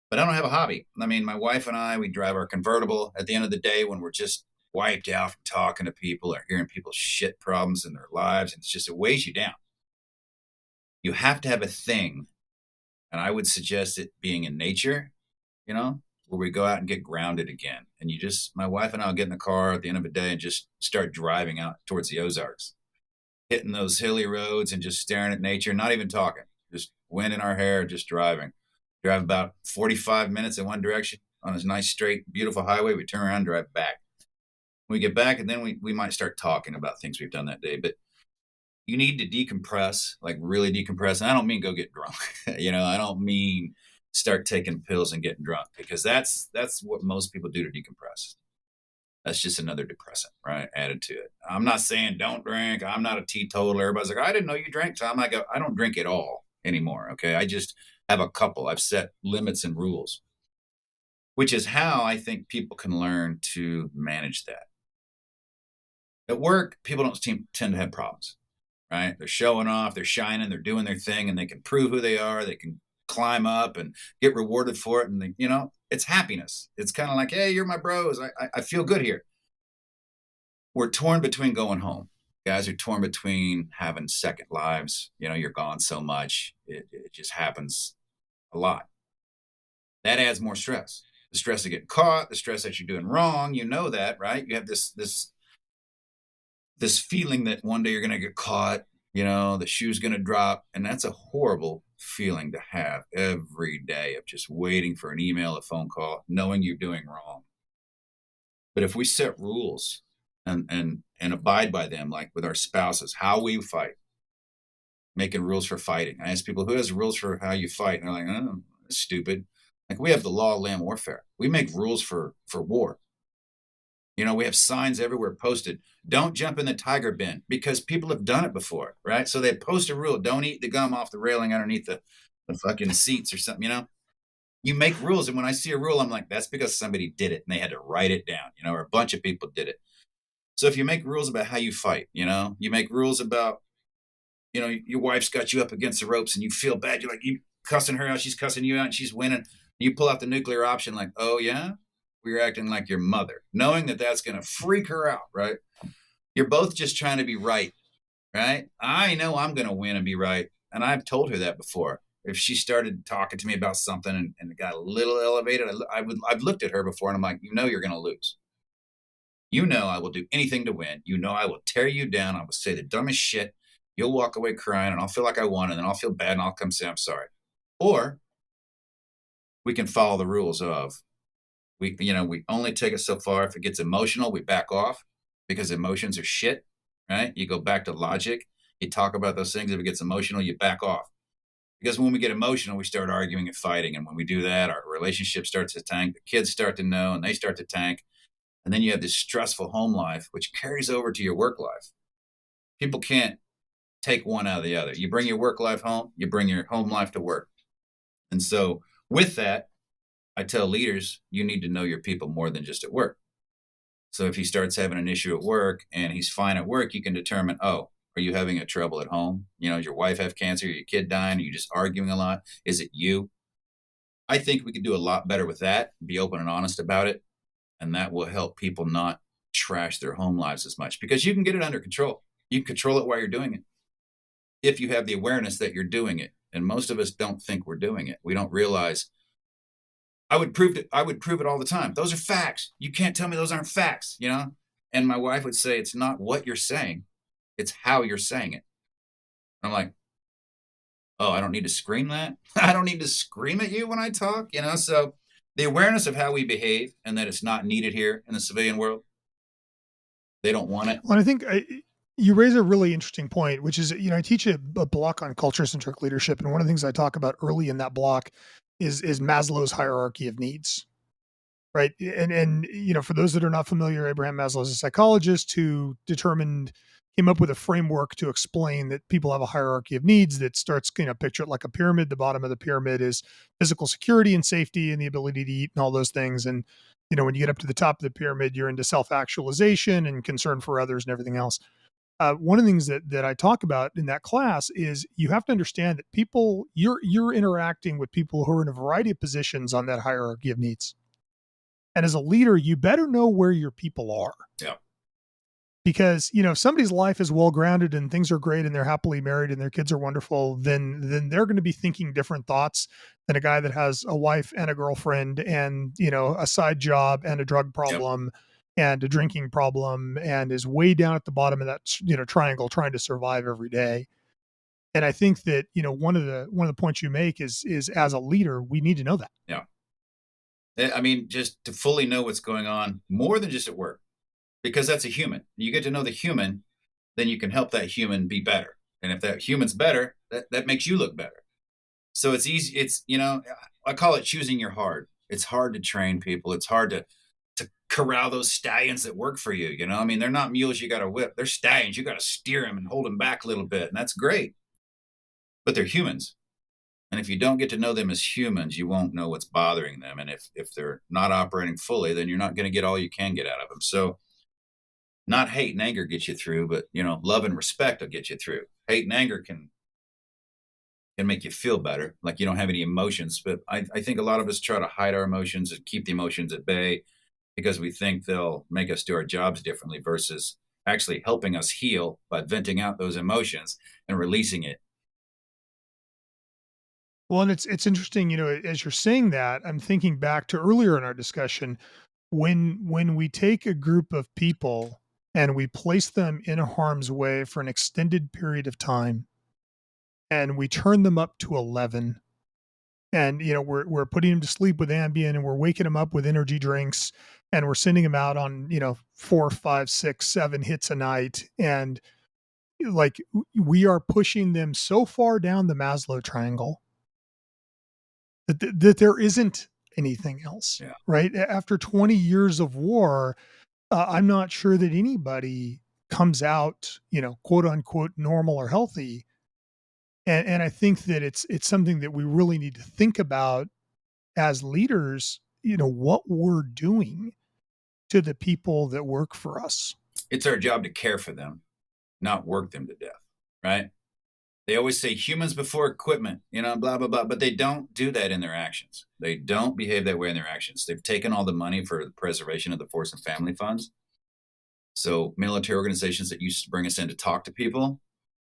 But I don't have a hobby. I mean, my wife and I, we drive our convertible at the end of the day when we're just wiped out from talking to people or hearing people's shit problems in their lives. And it weighs you down. You have to have a thing. And I would suggest it being in nature, where we go out and get grounded again. And my wife and I will get in the car at the end of the day and just start driving out towards the Ozarks, hitting those hilly roads and just staring at nature, not even talking, just wind in our hair, just driving. Drive about 45 minutes in one direction on this nice, straight, beautiful highway. We turn around, drive back. We get back, and then we might start talking about things we've done that day. But you need to decompress, like really decompress. And I don't mean go get drunk. I don't mean start taking pills and getting drunk, because that's what most people do to decompress. That's just another depressant, right? Added to it. I'm not saying don't drink. I'm not a teetotaler. Everybody's like, I didn't know you drank. So I'm like, I don't drink at all anymore. Okay. I just have a couple. I've set limits and rules, which is how I think people can learn to manage that. At work, people don't tend to have problems, right? They're showing off, they're shining, they're doing their thing, and they can prove who they are. They can climb up and get rewarded for it. And it's happiness. It's kind of like, hey, you're my bros. I feel good here. We're torn between going home. Guys are torn between having second lives. You're gone so much. It just happens a lot. That adds more stress. The stress of getting caught, the stress that you're doing wrong. You know that, right? You have this this feeling that one day you're going to get caught, the shoe's going to drop. And that's a horrible feeling to have every day of just waiting for an email, a phone call, knowing you're doing wrong. But if we set rules and abide by them, like with our spouses, how we fight, making rules for fighting. I ask people, who has rules for how you fight? And they're like, oh, that's stupid. Like, we have the law of land warfare. We make rules for war. We have signs everywhere posted. Don't jump in the tiger bin, because people have done it before, right? So they post a rule. Don't eat the gum off the railing underneath the fucking seats or something. You make rules. And when I see a rule, I'm like, that's because somebody did it and they had to write it down, or a bunch of people did it. So if you make rules about how you fight, you make rules about, your wife's got you up against the ropes and you feel bad. You're like, you cussing her out. She's cussing you out and she's winning. You pull out the nuclear option like, oh, yeah, we're acting like your mother, knowing that that's going to freak her out, right? You're both just trying to be right, right? I know I'm going to win and be right. And I've told her that before. If she started talking to me about something and it got a little elevated, I've looked at her before and I'm like, you're going to lose. I will do anything to win. I will tear you down. I will say the dumbest shit. You'll walk away crying and I'll feel like I won, and then I'll feel bad and I'll come say I'm sorry. Or we can follow the rules of, we only take it so far. If it gets emotional, we back off, because emotions are shit, right? You go back to logic. You talk about those things. If it gets emotional, you back off. Because when we get emotional, we start arguing and fighting. And when we do that, our relationship starts to tank. The kids start to know and they start to tank. And then you have this stressful home life, which carries over to your work life. People can't take one out of the other. You bring your work life home, you bring your home life to work. And so with that, I tell leaders, you need to know your people more than just at work. So if he starts having an issue at work and he's fine at work, you can determine, oh, are you having a trouble at home? Does your wife have cancer? Your kid dying? Are you just arguing a lot? Is it you? I think we could do a lot better with that, be open and honest about it. And that will help people not trash their home lives as much, because you can get it under control. You can control it while you're doing it, if you have the awareness that you're doing it. And most of us don't think we're doing it. We don't realize. I would prove it all the time. Those are facts. You can't tell me those aren't facts, And my wife would say, it's not what you're saying, it's how you're saying it. I'm like, oh, I don't need to scream that? I don't need to scream at you when I talk, So the awareness of how we behave, and that it's not needed here in the civilian world. They don't want it. Well, I think you raise a really interesting point, which is, I teach a block on culture-centric leadership. And one of the things I talk about early in that block is Maslow's hierarchy of needs, right? And for those that are not familiar, Abraham Maslow is a psychologist who came up with a framework to explain that people have a hierarchy of needs that starts, picture it like a pyramid. The bottom of the pyramid is physical security and safety and the ability to eat and all those things. And, when you get up to the top of the pyramid, you're into self-actualization and concern for others and everything else. One of the things that I talk about in that class is you have to understand that you're interacting with people who are in a variety of positions on that hierarchy of needs. And as a leader, you better know where your people are. Yeah. Because, if somebody's life is well grounded and things are great and they're happily married and their kids are wonderful, then they're going to be thinking different thoughts than a guy that has a wife and a girlfriend and, a side job and a drug problem. Yep. And a drinking problem, and is way down at the bottom of that, triangle, trying to survive every day. And I think that, one of the points you make is as a leader, we need to know that. Yeah. I mean, just to fully know what's going on more than just at work, because that's a human. You get to know the human, then you can help that human be better. And if that human's better, that makes you look better. So it's easy. It's, I call it choosing your hard. It's hard to train people. It's hard to corral those stallions that work for you. I mean, they're not mules you got to whip. They're stallions. You got to steer them and hold them back a little bit. And that's great. But they're humans. And if you don't get to know them as humans, you won't know what's bothering them. And if they're not operating fully, then you're not going to get all you can get out of them. So not hate and anger get you through, but, love and respect will get you through. Hate and anger can make you feel better, like you don't have any emotions. But I think a lot of us try to hide our emotions and keep the emotions at bay, because we think they'll make us do our jobs differently, versus actually helping us heal by venting out those emotions and releasing it. Well, and it's interesting, as you're saying that, I'm thinking back to earlier in our discussion, when we take a group of people and we place them in harm's way for an extended period of time, and we turn them up to 11, and we're putting them to sleep with Ambien, and we're waking them up with energy drinks, and we're sending them out on 4, 5, 6, 7 hits a night, and like we are pushing them so far down the Maslow triangle that there isn't anything else. Yeah. Right after 20 years of war, I'm not sure that anybody comes out, quote unquote, normal or healthy. And I think that it's something that we really need to think about as leaders, what we're doing to the people that work for us. It's our job to care for them, not work them to death, right? They always say humans before equipment, blah, blah, blah, but they don't do that in their actions. They don't behave that way in their actions. They've taken all the money for the preservation of the force and family funds. So military organizations that used to bring us in to talk to people,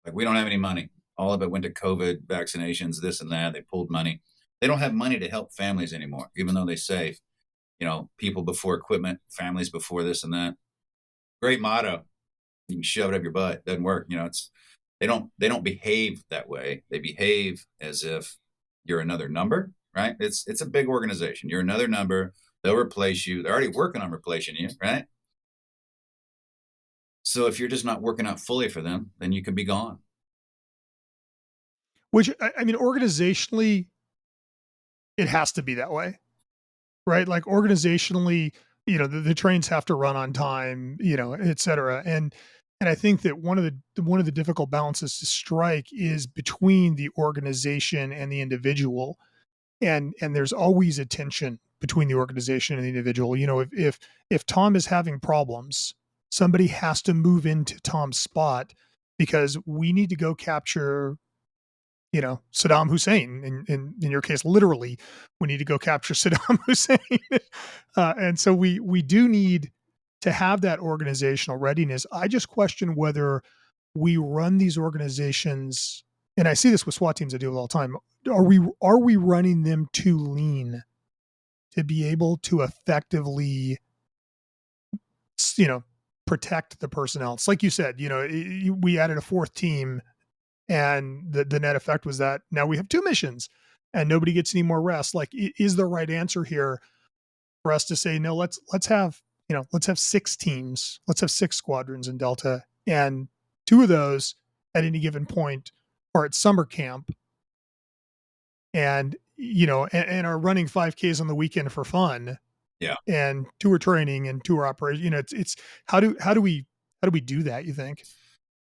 like, we don't have any money. All of it went to COVID, vaccinations, this and that. They pulled money. They don't have money to help families anymore, even though they say, people before equipment, families before this and that. Great motto. You can shove it up your butt. Doesn't work. They don't behave that way. They behave as if you're another number, right? It's a big organization. You're another number. They'll replace you. They're already working on replacing you, right? So if you're just not working out fully for them, then you can be gone. Which, I mean, organizationally, it has to be that way, right? Like organizationally, the trains have to run on time, et cetera. And I think that one of the difficult balances to strike is between the organization and the individual. And there's always a tension between the organization and the individual. If Tom is having problems, somebody has to move into Tom's spot because we need to go capture Saddam Hussein. In your case, literally, we need to go capture Saddam Hussein. And so we do need to have that organizational readiness. I just question whether we run these organizations, and I see this with SWAT teams, I do it all the time. Are we running them too lean to be able to effectively, protect the personnel? It's like you said, we added a fourth team, and the net effect was that now we have 2 missions and nobody gets any more rest. Like, is the right answer here for us to say, no, let's have 6 teams, let's have 6 squadrons in Delta, and 2 of those at any given point are at summer camp and are running 5Ks on the weekend for fun. Yeah. And 2 are training and 2 are operation. It's how do we do that, you think?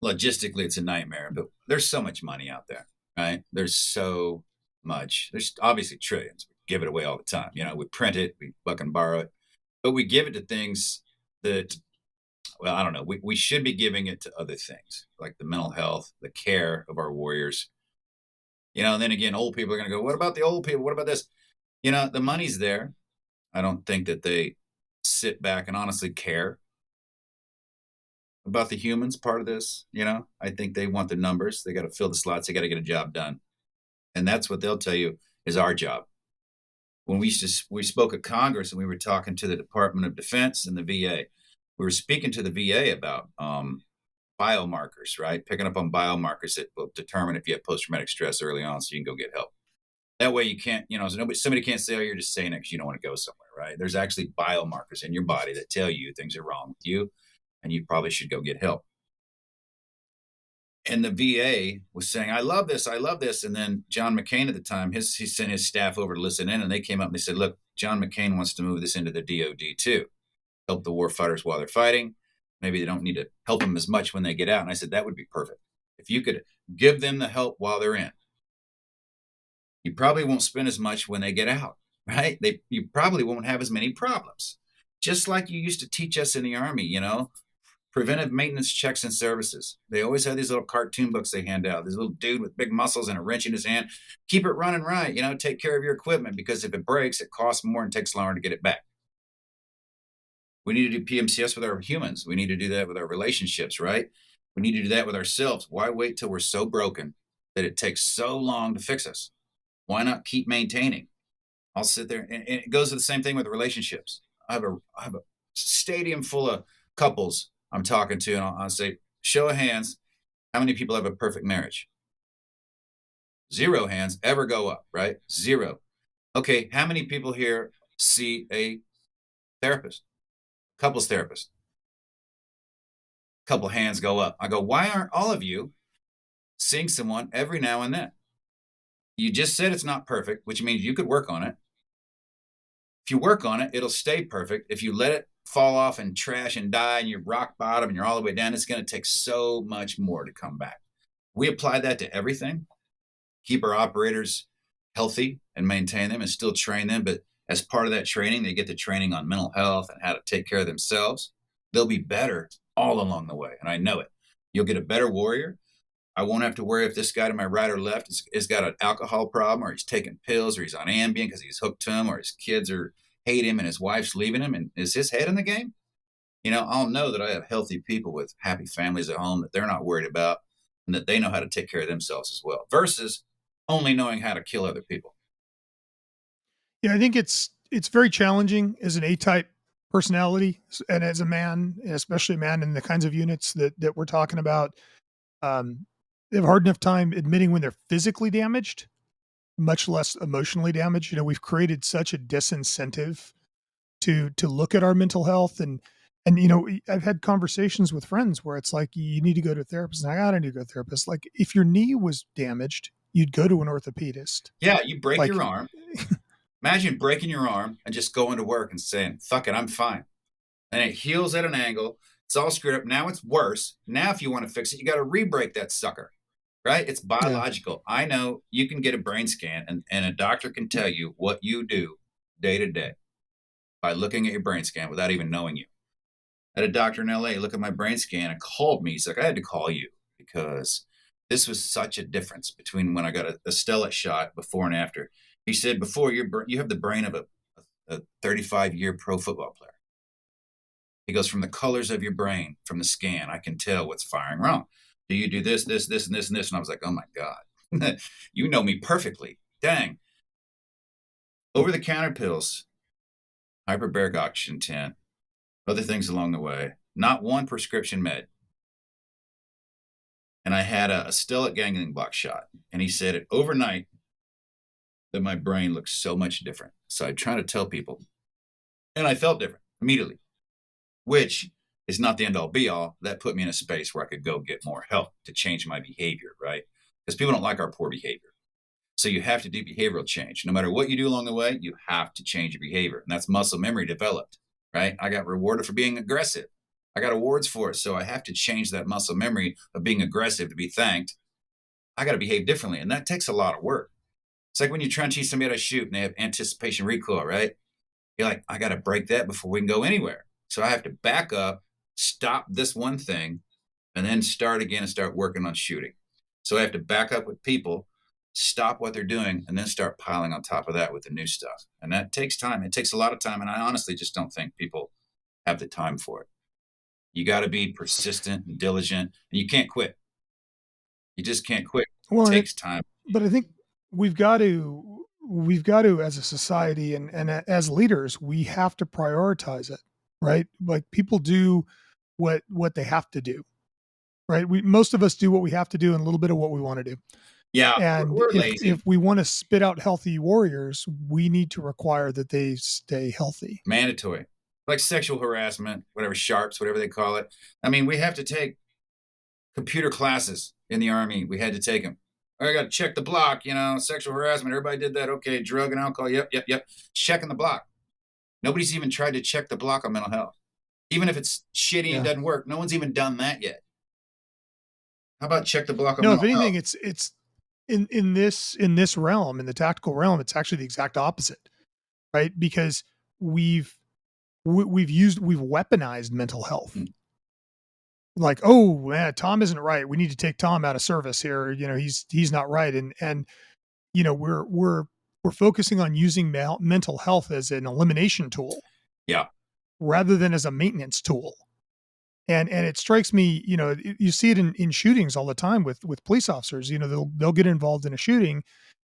Logistically, it's a nightmare, but there's so much money out there, right? There's so much. There's obviously trillions. We give it away all the time. We print it, we fucking borrow it, but we give it to things that, well, I don't know. We should be giving it to other things like the mental health, the care of our warriors. And then again, old people are going to go, what about the old people? What about this? The money's there. I don't think that they sit back and honestly care about the humans part of this. I think they want the numbers. They got to fill the slots. They got to get a job done. And that's what they'll tell you is our job. When we spoke at Congress and we were talking to the Department of Defense and the VA, we were speaking to the VA about biomarkers, right? Picking up on biomarkers that will determine if you have post-traumatic stress early on so you can go get help. That way you can't, somebody can't say, oh, you're just saying it because you don't want to go somewhere, right? There's actually biomarkers in your body that tell you things are wrong with you and you probably should go get help. And the VA was saying, I love this. And then John McCain at the time, he sent his staff over to listen in, and they came up and they said, look, John McCain wants to move this into the DOD too. Help the war fighters while they're fighting. Maybe they don't need to help them as much when they get out. And I said, that would be perfect. If you could give them the help while they're in, you probably won't spend as much when they get out, right? You probably won't have as many problems. Just like you used to teach us in the Army, preventive maintenance checks and services. They always have these little cartoon books they hand out. This little dude with big muscles and a wrench in his hand. Keep it running right, take care of your equipment, because if it breaks, it costs more and takes longer to get it back. We need to do PMCS with our humans. We need to do that with our relationships, right? We need to do that with ourselves. Why wait till we're so broken that it takes so long to fix us? Why not keep maintaining? I'll sit there, and it goes to the same thing with relationships. I have a stadium full of couples I'm talking to, and I'll say, show of hands, how many people have a perfect marriage? 0 hands ever go up, right? 0. Okay, how many people here see a therapist, couples therapist? Couple hands go up. I go, why aren't all of you seeing someone every now and then? You just said it's not perfect, which means you could work on it. If you work on it, it'll stay perfect. If you let it fall off and trash and die and you're rock bottom and you're all the way down, it's going to take so much more to come back. We apply that to everything. Keep our operators healthy and maintain them and still train them. But as part of that training, they get the training on mental health and how to take care of themselves. They'll be better all along the way. And I know it. You'll get a better warrior. I won't have to worry if this guy to my right or left has got an alcohol problem, or he's taking pills, or he's on Ambien because he's hooked to him, or his kids hate him and his wife's leaving him. And is his head in the game? I'll know that I have healthy people with happy families at home that they're not worried about, and that they know how to take care of themselves as well, versus only knowing how to kill other people. Yeah, I think it's very challenging as an A-type personality, and as a man, and especially a man in the kinds of units that we're talking about. They have a hard enough time admitting when they're physically damaged, much less emotionally damaged. We've created such a disincentive to look at our mental health, and I've had conversations with friends where it's like, you need to go to a therapist, and I need to go to a therapist. Like, if your knee was damaged, you'd go to an orthopedist. Yeah, you break Like, your arm. Imagine breaking your arm and just going to work and saying, fuck it, I'm fine. And it heals at an angle. It's all screwed up. Now it's worse. Now, if you want to fix it, you got to re-break that sucker, right? It's biological. Yeah. I know you can get a brain scan, and a doctor can tell you what you do day to day by looking at your brain scan without even knowing you. I had a doctor in LA look at my brain scan and called me. He's like, I had to call you because this was such a difference between when I got a stellate shot before and after. He said, before, you have the brain of a 35-year pro football player. He goes, from the colors of your brain, from the scan, I can tell what's firing wrong. Do you do this, this, this, and this, and this? And I was like, oh my God, you know me perfectly. Dang. Over-the-counter pills, hyperbaric oxygen 10, other things along the way, not one prescription med. And I had a stellate ganglion block shot. And he said it overnight that my brain looked so much different. So I try to tell people, and I felt different immediately, which is not the end all be all. That put me in a space where I could go get more help to change my behavior, right? Because people don't like our poor behavior. So you have to do behavioral change. No matter what you do along the way, you have to change your behavior. And that's muscle memory developed, right? I got rewarded for being aggressive. I got awards for it. So I have to change that muscle memory of being aggressive to be thanked. I got to behave differently. And that takes a lot of work. It's like when you're trying to teach somebody how to shoot and they have anticipation recoil, right? You're like, I got to break that before we can go anywhere. So I have to back up, stop this one thing, and then start again and start working on shooting. So I have to back up with people, stop what they're doing, and then start piling on top of that with the new stuff. And that takes time. It takes a lot of time. And I honestly just don't think people have the time for it. You got to be persistent and diligent, and you can't quit. You just can't quit. It takes time. But I think we've got to, as a society and as leaders, we have to prioritize it, right? Like, people do what they have to do, right? Most of us do what we have to do and a little bit of what we want to do. Yeah. And we're lazy. If we want to spit out healthy warriors, we need to require that they stay healthy. Mandatory. Like sexual harassment, whatever, sharps, whatever they call it. I mean, we have to take computer classes in the Army. We had to take them. I got to check the block, sexual harassment. Everybody did that. Okay, drug and alcohol. Yep. Checking the block. Nobody's even tried to check the block on mental health. Even if it's shitty and doesn't work, no one's even done that yet. How about check the block on mental health? No, if anything, it's in this realm, in the tactical realm, it's actually the exact opposite, right? Because we've weaponized mental health. Like, oh man, Tom isn't right. We need to take Tom out of service here. He's not right. And we're focusing on using mental health as an elimination tool. Yeah. Rather than as a maintenance tool. And it strikes me, you see it in shootings all the time with police officers. They'll get involved in a shooting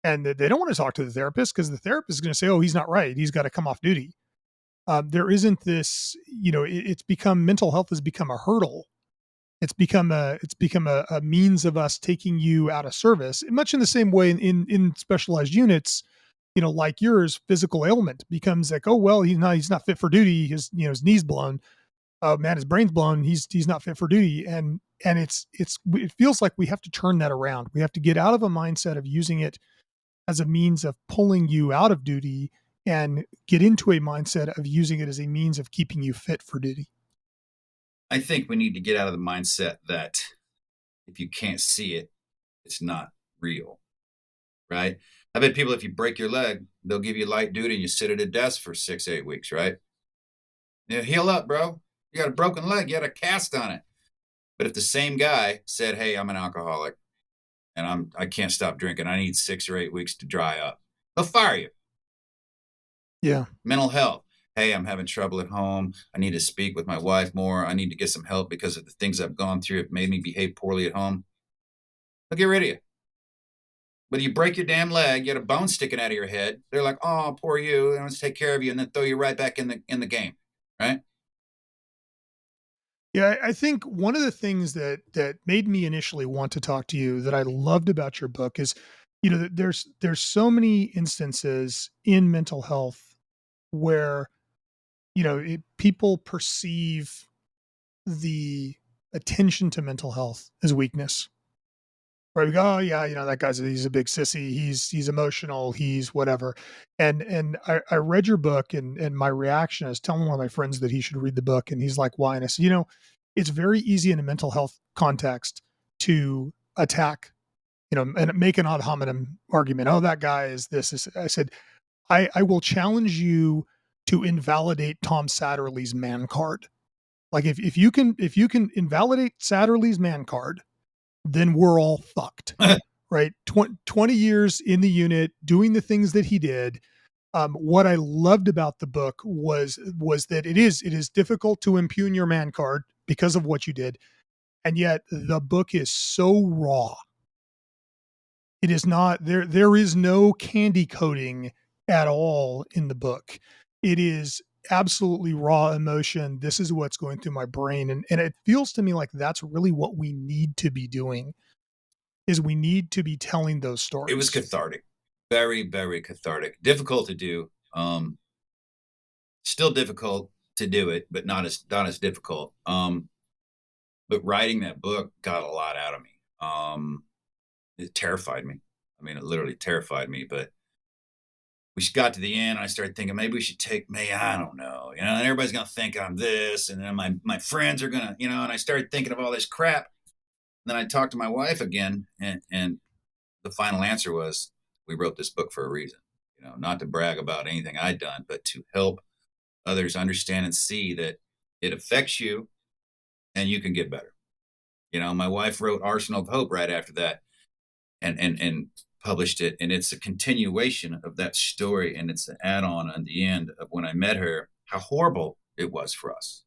and they don't want to talk to the therapist because the therapist is going to say, oh, he's not right. He's got to come off duty. There isn't this, it's become, mental health has become a hurdle. It's become a means of us taking you out of service, much in the same way in specialized units, like yours, physical ailment becomes like, oh, well, he's not fit for duty. His knee's blown. Oh man, his brain's blown. He's not fit for duty. And it feels like we have to turn that around. We have to get out of a mindset of using it as a means of pulling you out of duty and get into a mindset of using it as a means of keeping you fit for duty. I think we need to get out of the mindset that if you can't see it, it's not real, right? I bet people, if you break your leg, they'll give you light duty and you sit at a desk for 6, 8 weeks, right? Yeah, heal up, bro. You got a broken leg, you had a cast on it. But if the same guy said, hey, I'm an alcoholic and I can't stop drinking, I need 6 or 8 weeks to dry up, they'll fire you. Yeah. Mental health. Hey, I'm having trouble at home. I need to speak with my wife more. I need to get some help because of the things I've gone through. It made me behave poorly at home. They'll get rid of you. But you break your damn leg, you had a bone sticking out of your head. They're like, oh, poor you. Let's take care of you, and then throw you right back in the game, right? Yeah, I think one of the things that made me initially want to talk to you that I loved about your book is, that there's so many instances in mental health where, people perceive the attention to mental health as weakness. Right? We go, oh yeah, that he's a big sissy. He's emotional. He's whatever. And I read your book, and my reaction is telling one of my friends that he should read the book, and he's like, why? And I said, it's very easy in a mental health context to attack, and make an ad hominem argument. Oh, that guy is this. I said, I will challenge you to invalidate Tom Satterly's man card. Like if you can invalidate Satterly's man card, then we're all fucked, right? 20 years in the unit doing the things that he did. What I loved about the book was that it is difficult to impugn your man card because of what you did, and yet the book is so raw. It is not there. There is no candy coating at all in the book. It is absolutely raw emotion. This is what's going through my brain, and it feels to me like that's really what we need to be doing. Is we need to be telling those It was stories. cathartic, very, very cathartic. Difficult to do. Still difficult to do it, but not as difficult. But writing that book got a lot out of me. It terrified me. I mean, it literally terrified me. But we got to the end. And I started thinking maybe we should take me. I don't know, and everybody's gonna think I'm this, and then my friends are gonna, And I started thinking of all this crap. And then I talked to my wife again, and the final answer was, we wrote this book for a reason. Not to brag about anything I'd done, but to help others understand and see that it affects you, and you can get better. My wife wrote Arsenal of Hope right after that, and published it, and it's a continuation of that story, and it's an add-on at the end of when I met her, how horrible it was for us,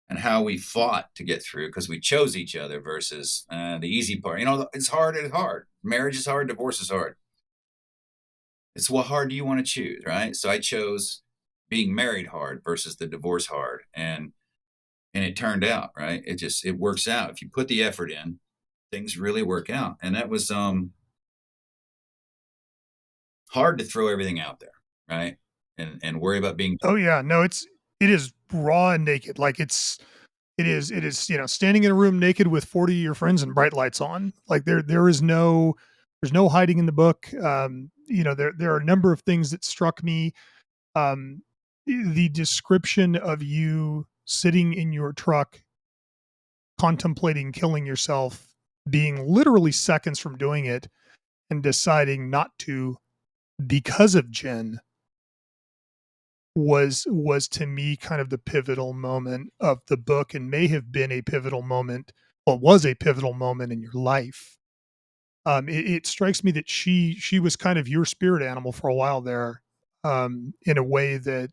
and how we fought to get through because we chose each other versus the easy part. It's hard. It's hard. Marriage is hard. Divorce is hard. It's what hard do you want to choose, right? So I chose being married hard versus the divorce hard, and it turned out right. It works out if you put the effort in. Things really work out, and that was hard to throw everything out there, right? And worry about being. Oh yeah, no, it is raw and naked. Like it is standing in a room naked with 40 of your friends and bright lights on. Like there's no hiding in the book. There are a number of things that struck me. The description of you sitting in your truck contemplating killing yourself, being literally seconds from doing it, and deciding not to because of Jen was to me kind of the pivotal moment of the book, and may have been a pivotal moment, or was a pivotal moment in your life. It strikes me that she was kind of your spirit animal for a while there, in a way that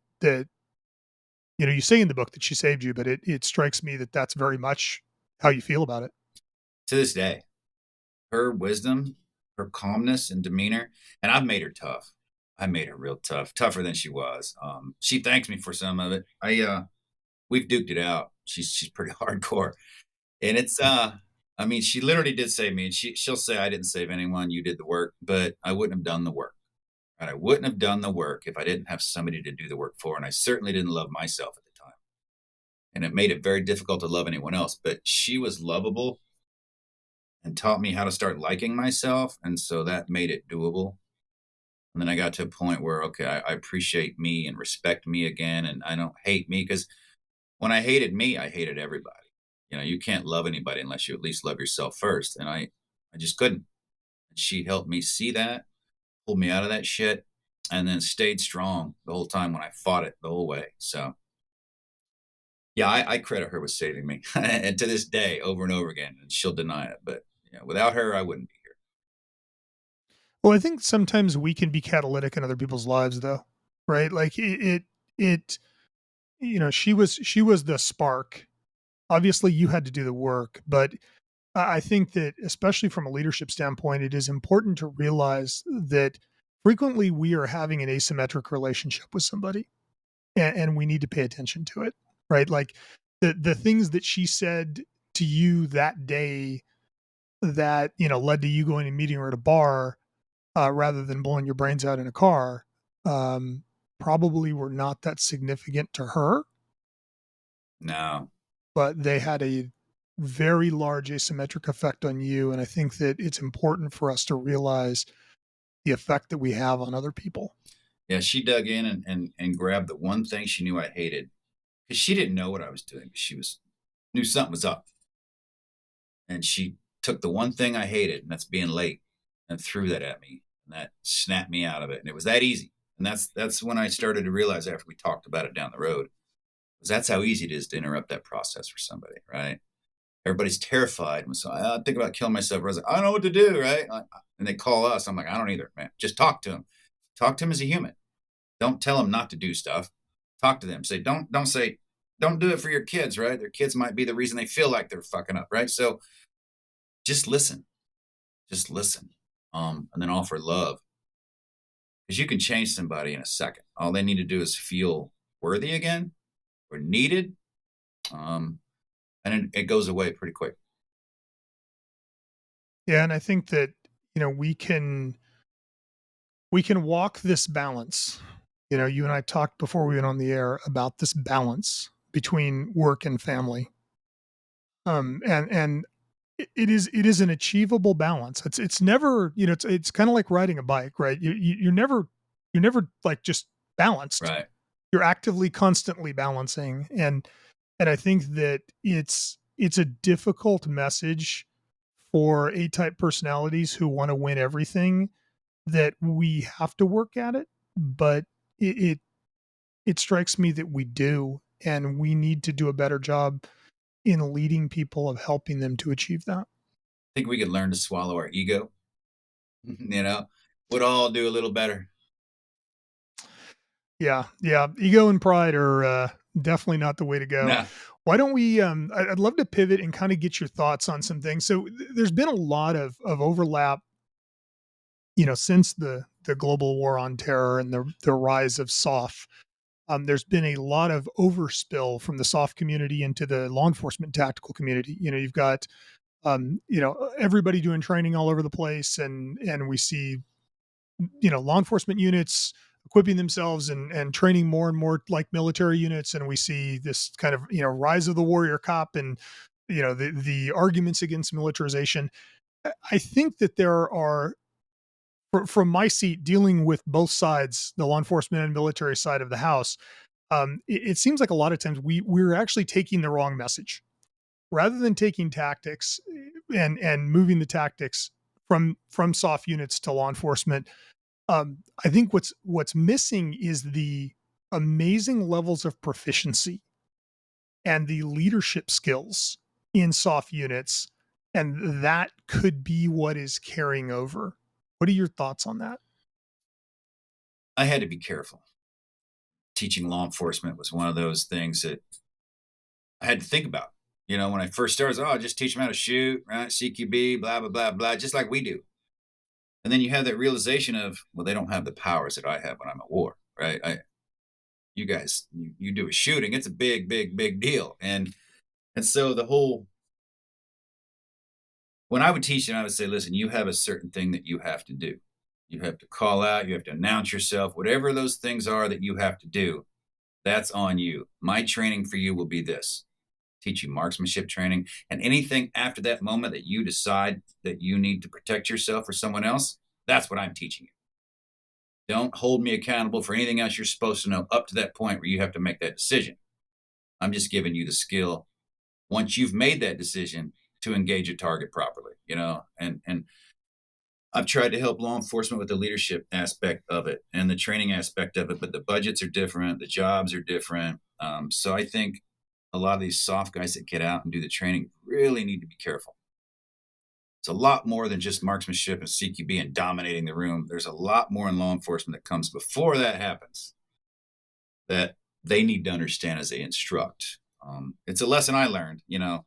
you say in the book that she saved you, but it strikes me that that's very much how you feel about it. To this day, her wisdom, her calmness and demeanor, and I've made her tough. I made her real tough, tougher than she was. She thanks me for some of it. We've duked it out. She's pretty hardcore, and I mean, she literally did save me, and she'll say I didn't save anyone. You did the work, but I wouldn't have done the work. Right? I wouldn't have done the work if I didn't have somebody to do the work for, and I certainly didn't love myself at the time, and it made it very difficult to love anyone else. But she was lovable and taught me how to start liking myself, and so that made it doable. And then I got to a point where, okay, I appreciate me and respect me again, and I don't hate me because when I hated me, I hated everybody. You can't love anybody unless you at least love yourself first, and I just couldn't. And she helped me see that, pulled me out of that shit, and then stayed strong the whole time when I fought it the whole way. So yeah, I credit her with saving me, and to this day, over and over again, and she'll deny it. But without her, I wouldn't be here. Well, I think sometimes we can be catalytic in other people's lives, though, right? Like it she was the spark. Obviously, you had to do the work, but I think that, especially from a leadership standpoint, it is important to realize that frequently we are having an asymmetric relationship with somebody, and we need to pay attention to it, right? Like the things that she said to you that day that led to you going and meeting her at a bar, rather than blowing your brains out in a car, um, probably were not that significant to her, No, but they had a very large asymmetric effect on you. And I think that it's important for us to realize the effect that we have on other people. yeah, she dug in and grabbed the one thing she knew I hated because she didn't know what I was doing. She was knew something was up, and she took the one thing I hated, and that's being late, and threw that at me, and that snapped me out of it. And it was that easy. And that's when I started to realize after we talked about it down the road, because that's how easy it is to interrupt that process for somebody, right? Everybody's terrified. And so I think about killing myself. I was like, I don't know what to do, right? And they call us. I'm like, I don't either, man. Just talk to him. Talk to him as a human. Don't tell him not to do stuff. Talk to them. Say, don't say, don't do it for your kids, right? Their kids might be the reason they feel like they're fucking up, right? So just listen. Just listen. And then offer love. Because you can change somebody in a second. All they need to do is feel worthy again or needed. Um, and it goes away pretty quick. Yeah, and I think that we can walk this balance. You and I talked before we went on the air about this balance between work and family. And it is an achievable balance. It's never, it's kind of like riding a bike, right? You're never like just balanced. Right. You're actively constantly balancing. And I think that it's a difficult message for A-type personalities who want to win everything, that we have to work at it, but it strikes me that we do, and we need to do a better job in leading people, of helping them to achieve that. I think we could learn to swallow our ego, you know, would all do a little better. Yeah, yeah. Ego and pride are definitely not the way to go. No. Why don't we? I'd love to pivot and kind of get your thoughts on some things. So there's been a lot of overlap, since the global war on terror and the rise of SOF. There's been a lot of overspill from the SOF community into the law enforcement tactical community. You've got everybody doing training all over the place, and we see law enforcement units equipping themselves and training more and more like military units, and we see this kind of rise of the warrior cop, and the arguments against militarization. I think that there are, from my seat dealing with both sides, the law enforcement and military side of the house, it seems like a lot of times we're actually taking the wrong message, rather than taking tactics and moving the tactics from soft units to law enforcement. I think what's missing is the amazing levels of proficiency and the leadership skills in soft units, and that could be what is carrying over. What are your thoughts on that? I had to be careful. Teaching law enforcement was one of those things that I had to think about. When I first started, just teach them how to shoot, right? CQB, blah, blah, blah, blah, just like we do. And then you have that realization of, well, they don't have the powers that I have when I'm at war, right? You guys, you do a shooting, it's a big, big, big deal. And so the whole, when I would teach them, I would say, listen, you have a certain thing that you have to do. You have to call out, you have to announce yourself, whatever those things are that you have to do, that's on you. My training for you will be this: teach you marksmanship training. And anything after that moment that you decide that you need to protect yourself or someone else, that's what I'm teaching you. Don't hold me accountable for anything else you're supposed to know up to that point where you have to make that decision. I'm just giving you the skill once you've made that decision to engage a target properly, you know. And I've tried to help law enforcement with the leadership aspect of it and the training aspect of it, but the budgets are different, the jobs are different. So I think a lot of these soft guys that get out and do the training really need to be careful. It's a lot more than just marksmanship and CQB and dominating the room. There's a lot more in law enforcement that comes before that happens that they need to understand as they instruct. It's a lesson I learned. You know,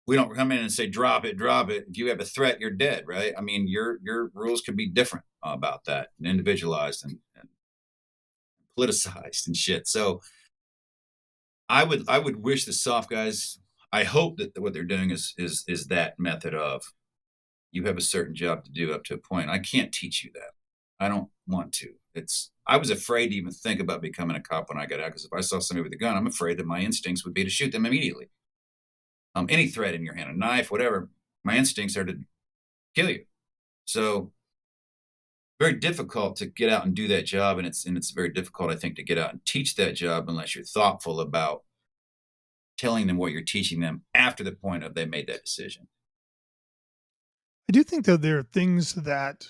we don't come in and say drop it, drop it. If you have a threat, you're dead, right? I mean, your rules could be different about that, and individualized and politicized and shit. So I would wish the soft guys. I hope that what they're doing is that method of, you have a certain job to do up to a point. I can't teach you that. I don't want to. I was afraid to even think about becoming a cop when I got out, because if I saw somebody with a gun, I'm afraid that my instincts would be to shoot them immediately. Any threat in your hand, a knife, whatever, my instincts are to kill you. So very difficult to get out and do that job, and it's very difficult, I think, to get out and teach that job unless you're thoughtful about telling them what you're teaching them after the point of they made that decision. I do think though there are things that,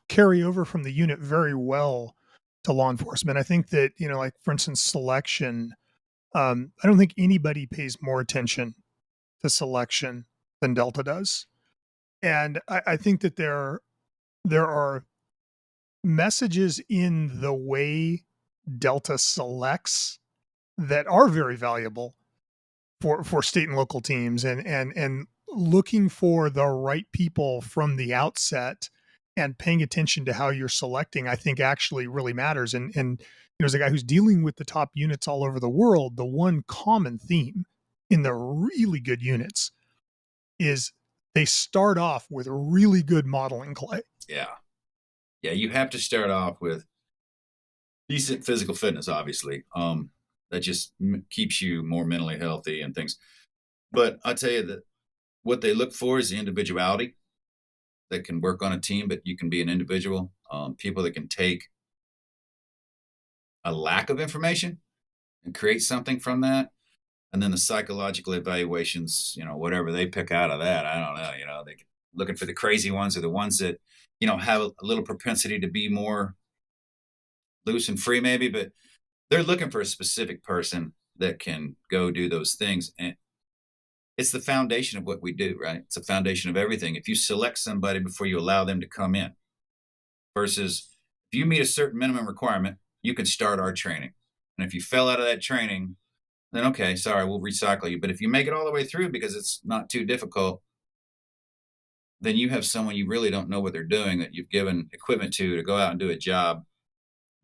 carry over from the unit very well to law enforcement. I think that, like for instance, selection. I don't think anybody pays more attention to selection than Delta does. And I think that there are messages in the way Delta selects that are very valuable for state and local teams, and looking for the right people from the outset and paying attention to how you're selecting, I think actually really matters. And as a guy who's dealing with the top units all over the world, the one common theme in the really good units is they start off with really good modeling clay. Yeah. Yeah, you have to start off with decent physical fitness, obviously. That just keeps you more mentally healthy and things. But I tell you that what they look for is the individuality that can work on a team, but you can be an individual. People that can take a lack of information and create something from that. And then the psychological evaluations, whatever they pick out of that, I don't know. They looking for the crazy ones, or the ones that, have a little propensity to be more loose and free, maybe, but they're looking for a specific person that can go do those things. And it's the foundation of what we do, right? It's the foundation of everything. If you select somebody before you allow them to come in, versus if you meet a certain minimum requirement, you can start our training. And if you fell out of that training, then okay, sorry, we'll recycle you. But if you make it all the way through because it's not too difficult, then you have someone you really don't know what they're doing, that you've given equipment to go out and do a job,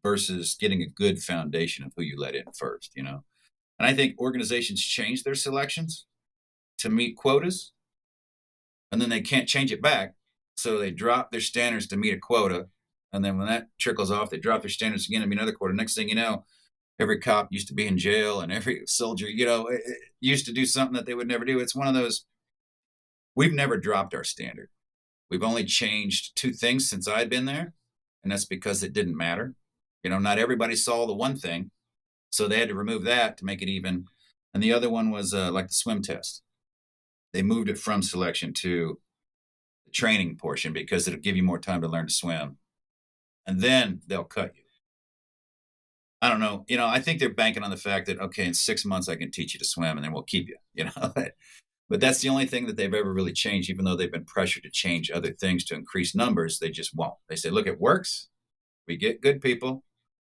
versus getting a good foundation of who you let in first, And I think organizations change their selections to meet quotas, and then they can't change it back. So they drop their standards to meet a quota. And then when that trickles off, they drop their standards again to meet another quota. Next thing you know, every cop used to be in jail, and every soldier, used to do something that they would never do. It's one of those, we've never dropped our standard. We've only changed two things since I've been there. And that's because it didn't matter. Not everybody saw the one thing, so they had to remove that to make it even. And the other one was like the swim test. They moved it from selection to the training portion because it'll give you more time to learn to swim. And then they'll cut you. I don't know. I think they're banking on the fact that, okay, in 6 months I can teach you to swim and then we'll keep you, But that's the only thing that they've ever really changed, even though they've been pressured to change other things to increase numbers. They just won't. They say, look, it works. We get good people.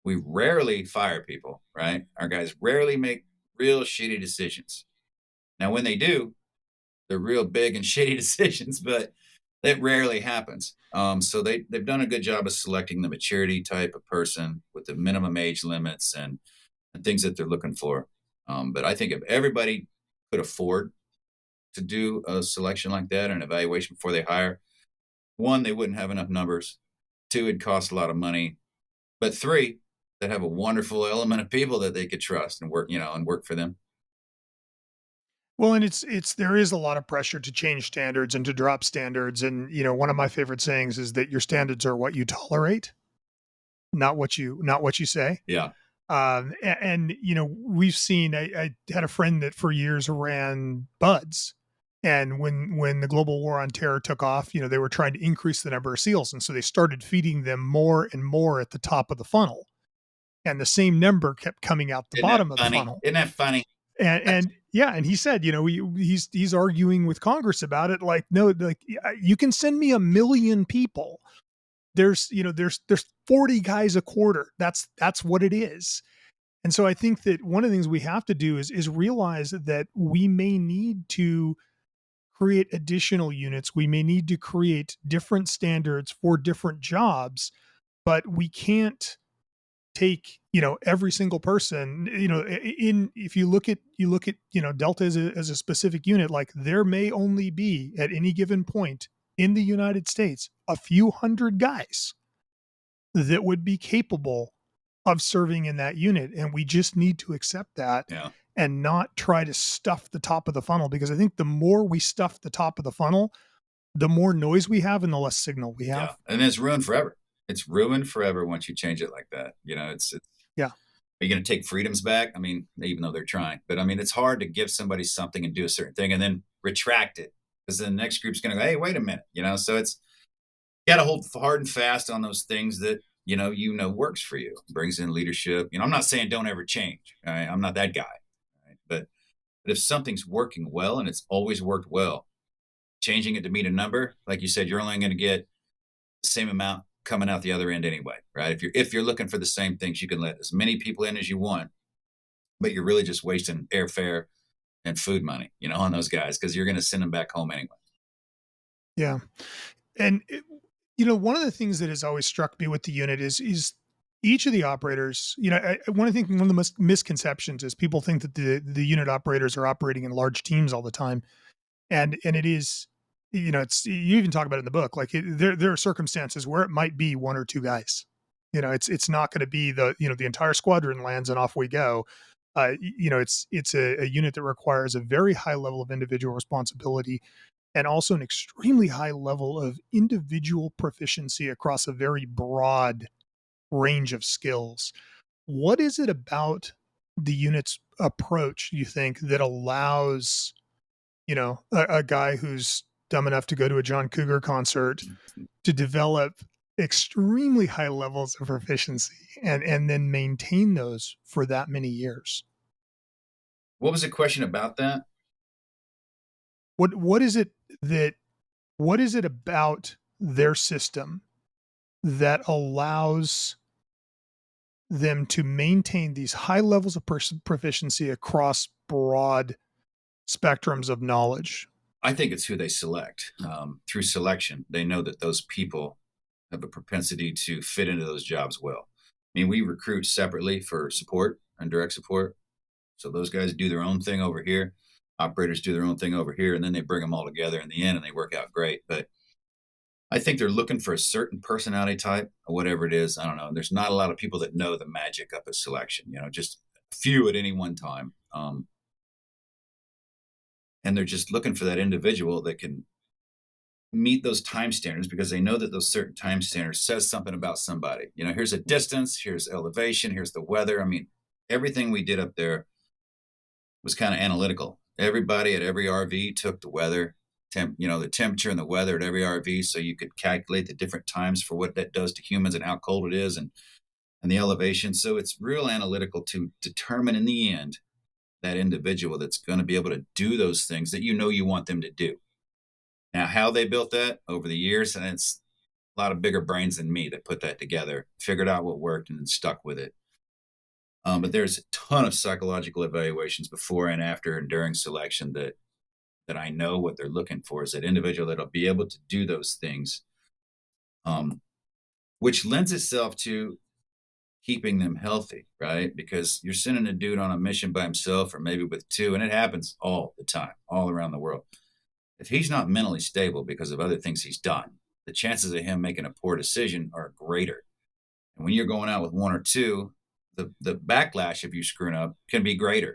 We rarely fire people, right? Our guys rarely make real shitty decisions. Now, when they do, they're real big and shitty decisions, but It rarely happens. So they've done a good job of selecting the maturity type of person with the minimum age limits and things that they're looking for. But I think if everybody could afford to do a selection like that, an evaluation before they hire, one, they wouldn't have enough numbers. Two, it'd cost a lot of money. But three, they'd have a wonderful element of people that they could trust and work, and work for them. Well, and it's there is a lot of pressure to change standards and to drop standards. And, one of my favorite sayings is that your standards are what you tolerate, not what you say. Yeah. And we've seen. I had a friend that for years ran buds, and when the global war on terror took off, they were trying to increase the number of SEALs, and so they started feeding them more and more at the top of the funnel, and the same number kept coming out the Isn't that bottom of the funny? funnel. Isn't that funny? And yeah, and he said, he's arguing with Congress about it, like, no, like, you can send me 1 million people. There's 40 guys a quarter. That's what it is. And so I think that one of the things we have to do is realize that we may need to create additional units. We may need to create different standards for different jobs, but we can't take, every single person, in if you look at Delta as a specific unit, like, there may only be at any given point in the United States a few hundred guys that would be capable of serving in that unit. And we just need to accept that Yeah. and not try to stuff the top of the funnel, because I think the more we stuff the top of the funnel, the more noise we have and the less signal we have. Yeah. And it's ruined forever. It's ruined forever once you change it like that. It's Yeah. are you going to take freedoms back? I mean, even though they're trying, but I mean, it's hard to give somebody something and do a certain thing and then retract it, because then the next group's going to go, hey, wait a minute, So it's got to hold hard and fast on those things that works for you, brings in leadership. I'm not saying don't ever change. Right? I'm not that guy, right? But if something's working well and it's always worked well, changing it to meet a number, like you said, you're only going to get the same amount coming out the other end anyway, right? If you're looking for the same things, you can let as many people in as you want, but you're really just wasting airfare and food money, on those guys, because you're going to send them back home anyway. Yeah. And one of the things that has always struck me with the unit is each of the operators. One of the misconceptions is people think that the unit operators are operating in large teams all the time, and it is. It's, you even talk about it in the book. Like, there are circumstances where it might be one or two guys. It's not going to be the entire squadron lands and off we go. It's a unit that requires a very high level of individual responsibility, and also an extremely high level of individual proficiency across a very broad range of skills. What is it about the unit's approach, you think, that allows, a guy who's dumb enough to go to a John Cougar concert to develop extremely high levels of proficiency and then maintain those for that many years? What was the question about that? What is it that what is it about their system that allows them to maintain these high levels of proficiency across broad spectrums of knowledge? I think it's who they select. Through selection, they know that those people have a propensity to fit into those jobs well. I mean, we recruit separately for support and direct support. So those guys do their own thing over here. Operators do their own thing over here, and then they bring them all together in the end and they work out great. But I think they're looking for a certain personality type or whatever it is. I don't know. There's not a lot of people that know the magic of a selection, just a few at any one time. And they're just looking for that individual that can meet those time standards, because they know that those certain time standards says something about somebody. Here's a distance, here's elevation, here's the weather. I mean, everything we did up there was kind of analytical. Everybody at every RV took the weather, the temperature and the weather at every RV, so you could calculate the different times for what that does to humans and how cold it is and the elevation. So it's real analytical to determine in the end that individual that's going to be able to do those things that you want them to do. Now, how they built that over the years, and it's a lot of bigger brains than me that put that together, figured out what worked, and then stuck with it. But there's a ton of psychological evaluations before and after and during selection that that I know what they're looking for is that individual that'll be able to do those things, um, which lends itself to keeping them healthy, right? Because you're sending a dude on a mission by himself or maybe with two, and it happens all the time, all around the world. If he's not mentally stable because of other things he's done, the chances of him making a poor decision are greater. And when you're going out with one or two, the backlash of you screwing up can be greater.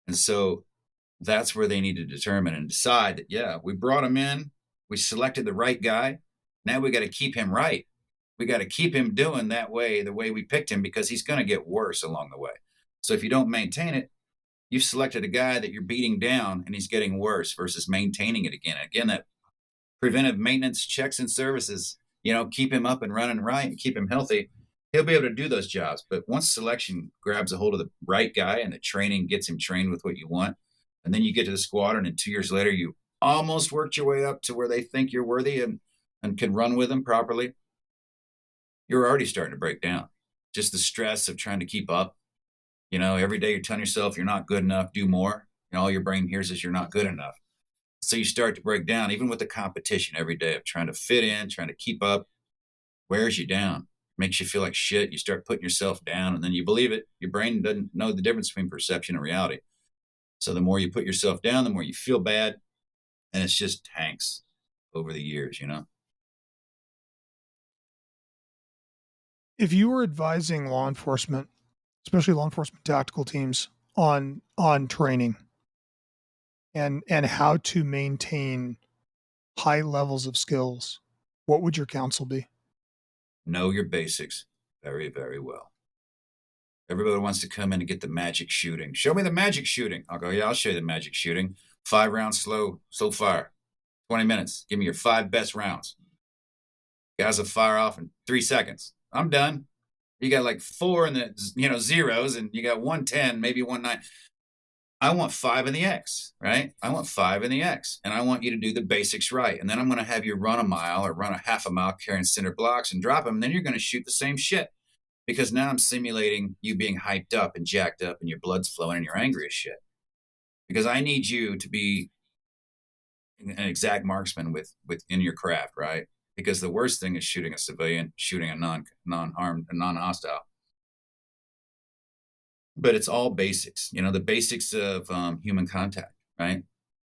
And so that's where they need to determine and decide that, yeah, we brought him in, we selected the right guy. Now we got to keep him right. We got to keep him doing that way, the way we picked him, because he's going to get worse along the way. So if you don't maintain it, you've selected a guy that you're beating down and he's getting worse versus maintaining it again. Again, that preventive maintenance checks and services, keep him up and running right and keep him healthy. He'll be able to do those jobs. But once selection grabs a hold of the right guy and the training gets him trained with what you want, and then you get to the squadron and 2 years later, you almost worked your way up to where they think you're worthy and can run with them properly, you're already starting to break down. Just the stress of trying to keep up. Every day you're telling yourself you're not good enough, do more. And all your brain hears is you're not good enough. So you start to break down, even with the competition every day of trying to fit in, trying to keep up, wears you down, makes you feel like shit. You start putting yourself down and then you believe it. Your brain doesn't know the difference between perception and reality. So the more you put yourself down, the more you feel bad. And it's just tanks over the years. If you were advising law enforcement, especially law enforcement tactical teams, on training and how to maintain high levels of skills, what would your counsel be? Know your basics very, very well. Everybody wants to come in and get the magic shooting. Show me the magic shooting. I'll go, yeah, I'll show you the magic shooting. 5 rounds slow fire. 20 minutes. Give me your 5 best rounds. Guys will fire off in 3 seconds. I'm done. You got like 4 in the zeros, and you got 110, maybe 19. I want 5 in the X, right? I want 5 in the X, and I want you to do the basics right. And then I'm going to have you run a mile or run a half a mile carrying center blocks and drop them. And then you're going to shoot the same shit, because now I'm simulating you being hyped up and jacked up and your blood's flowing and you're angry as shit. Because I need you to be an exact marksman within your craft, right? Because the worst thing is shooting a civilian, shooting a non-harmed, a non-hostile. But it's all basics, the basics of human contact, right?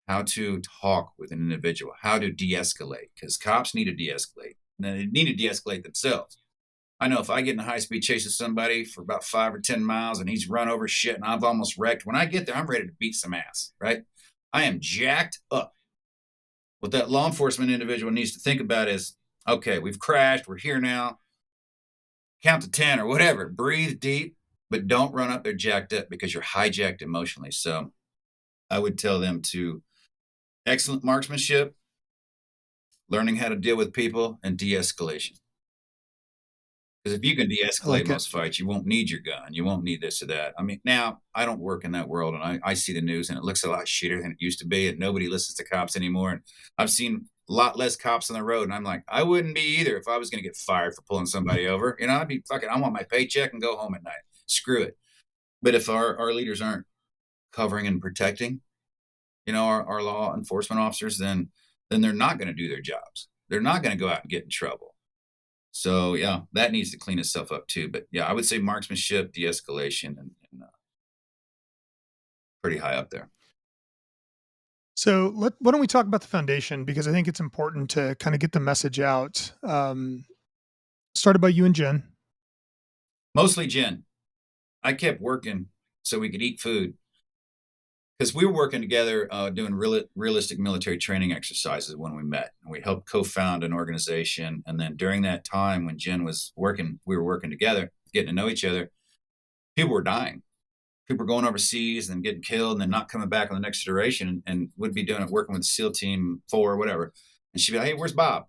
How to talk with an individual, how to de-escalate, because cops need to de-escalate. And they need to de-escalate themselves. I know if I get in a high-speed chase with somebody for about 5 or 10 miles and he's run over shit and I've almost wrecked, when I get there, I'm ready to beat some ass, right? I am jacked up. What that law enforcement individual needs to think about is, okay, we've crashed, we're here now. Count to 10 or whatever. Breathe deep, but don't run up there jacked up because you're hijacked emotionally. So I would tell them to excellent marksmanship, learning how to deal with people, and de-escalation. Because if you can de-escalate most fights, you won't need your gun. You won't need this or that. I mean, now I don't work in that world, and I see the news, and it looks a lot shitter than it used to be, and nobody listens to cops anymore. And I've seen a lot less cops on the road, and I'm like, I wouldn't be either if I was going to get fired for pulling somebody over. I'd be fucking, I want my paycheck and go home at night. Screw it. But if our leaders aren't covering and protecting, our law enforcement officers, then they're not going to do their jobs. They're not going to go out and get in trouble. So yeah, that needs to clean itself up too. But yeah, I would say marksmanship, de-escalation, and pretty high up there. So why don't we talk about the foundation, because I think it's important to kind of get the message out. Started by you and Jen. Mostly Jen. I kept working so we could eat food, because we were working together doing realistic military training exercises when we met. And we helped co-found an organization. And then during that time when Jen was working, we were working together, getting to know each other. People were dying. People were going overseas and getting killed and then not coming back on the next iteration, and would be doing it, working with SEAL Team 4 or whatever. And she'd be like, hey, where's Bob?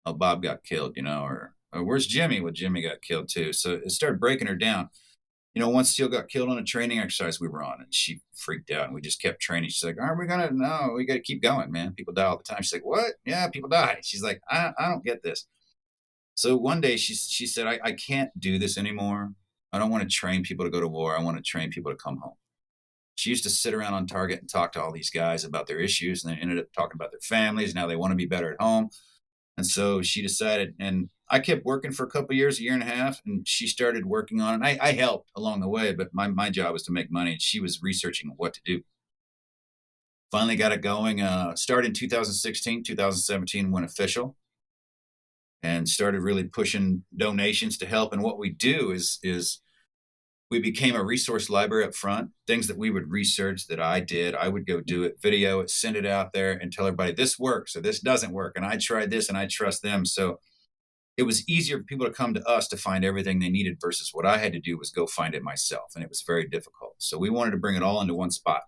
Oh, Bob got killed, or where's Jimmy? Well, Jimmy got killed too. So it started breaking her down. One SEAL got killed on a training exercise we were on, and she freaked out, and we just kept training. She's like, aren't we going to? No, we got to keep going, man. People die all the time. She's like, what? Yeah, people die. She's like, I don't get this. So one day she said, I can't do this anymore. I don't want to train people to go to war. I want to train people to come home. She used to sit around on Target and talk to all these guys about their issues, and they ended up talking about their families. Now they want to be better at home. And so she decided, and I kept working for a couple of years, a year and a half, and she started working on it. I helped along the way, but my job was to make money, and she was researching what to do. Finally got it going. Started in 2016, 2017 went official, and started really pushing donations to help. And what we do is we became a resource library up front. Things that we would research that I did, I would go do it, video it, send it out there, and tell everybody this works or this doesn't work. And I tried this, and I trust them. So it was easier for people to come to us to find everything they needed versus what I had to do was go find it myself. And it was very difficult. So we wanted to bring it all into one spot.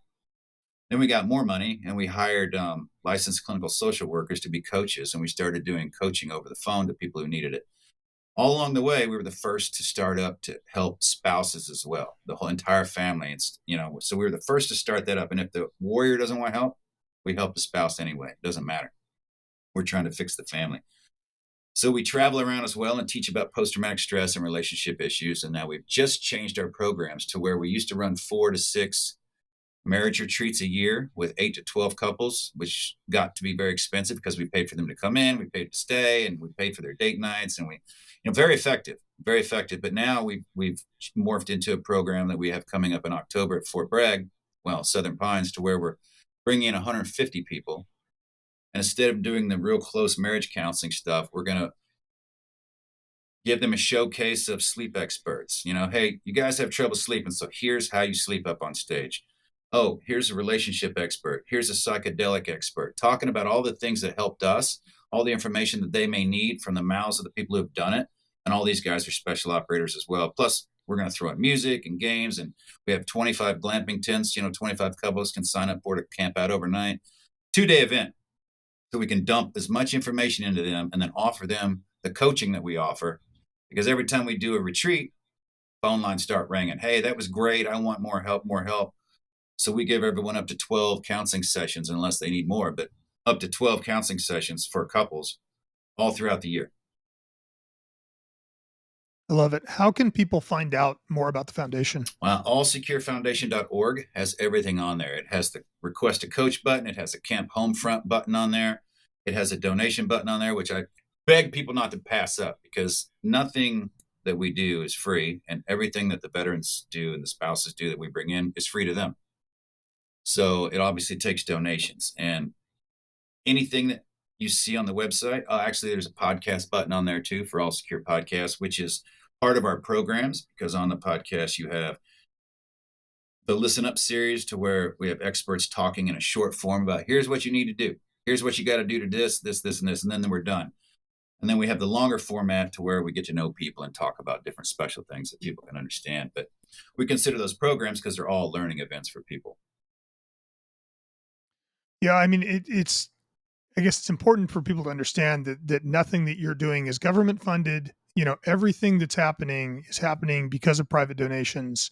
Then we got more money, and we hired licensed clinical social workers to be coaches. And we started doing coaching over the phone to people who needed it. All along the way, we were the first to start up to help spouses as well, the whole entire family. It's, so we were the first to start that up. And if the warrior doesn't want help, we help the spouse anyway. It doesn't matter. We're trying to fix the family. So we travel around as well and teach about post-traumatic stress and relationship issues. And now we've just changed our programs to where we used to run 4 to 6 marriage retreats a year with 8 to 12 couples, which got to be very expensive because we paid for them to come in, we paid to stay, and we paid for their date nights, and we, very effective, very effective. But now we've morphed into a program that we have coming up in October at Fort Bragg, Southern Pines, to where we're bringing in 150 people. And instead of doing the real close marriage counseling stuff, we're going to give them a showcase of sleep experts. Hey, you guys have trouble sleeping, so here's how you sleep up on stage. Oh, here's a relationship expert. Here's a psychedelic expert talking about all the things that helped us, all the information that they may need from the mouths of the people who have done it. And all these guys are special operators as well. Plus, we're going to throw in music and games. And we have 25 glamping tents, 25 couples can sign up for to camp out overnight. 2-day event. So we can dump as much information into them and then offer them the coaching that we offer. Because every time we do a retreat, phone lines start ringing. Hey, that was great. I want more help, more help. So we give everyone up to 12 counseling sessions, unless they need more, but up to 12 counseling sessions for couples all throughout the year. I love it. How can people find out more about the foundation? Well, allsecurefoundation.org has everything on there. It has the request a coach button. It has a camp home front button on there. It has a donation button on there, which I beg people not to pass up, because nothing that we do is free, and everything that the veterans do and the spouses do that we bring in is free to them. So it obviously takes donations, and anything that you see on the website, actually there's a podcast button on there too for All Secure Podcast, which is part of our programs, because on the podcast you have the Listen Up series, to where we have experts talking in a short form about here's what you need to do. Here's what you got to do to this, and this, and then we're done. And then we have the longer format to where we get to know people and talk about different special things that people can understand. But we consider those programs because they're all learning events for people. Yeah, I mean, I guess it's important for people to understand that nothing that you're doing is government funded. Everything that's happening is happening because of private donations.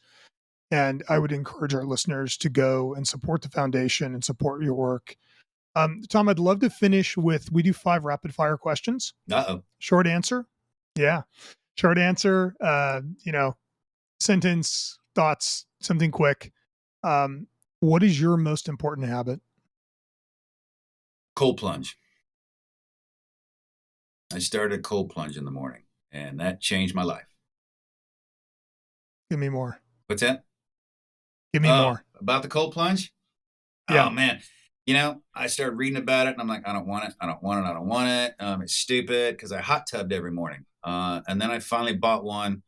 And I would encourage our listeners to go and support the foundation and support your work. Tom, I'd love to finish with, we do 5 rapid fire questions. Uh-oh. Short answer. Yeah. Short answer, sentence, thoughts, something quick. What is your most important habit? Cold plunge. I started a cold plunge in the morning, and that changed my life. Give me more. What's that? Give me more. About the cold plunge? Yeah. Oh, man. I started reading about it, and I'm like, I don't want it. I don't want it. I don't want it. It's stupid, because I hot tubbed every morning. And then I finally bought one,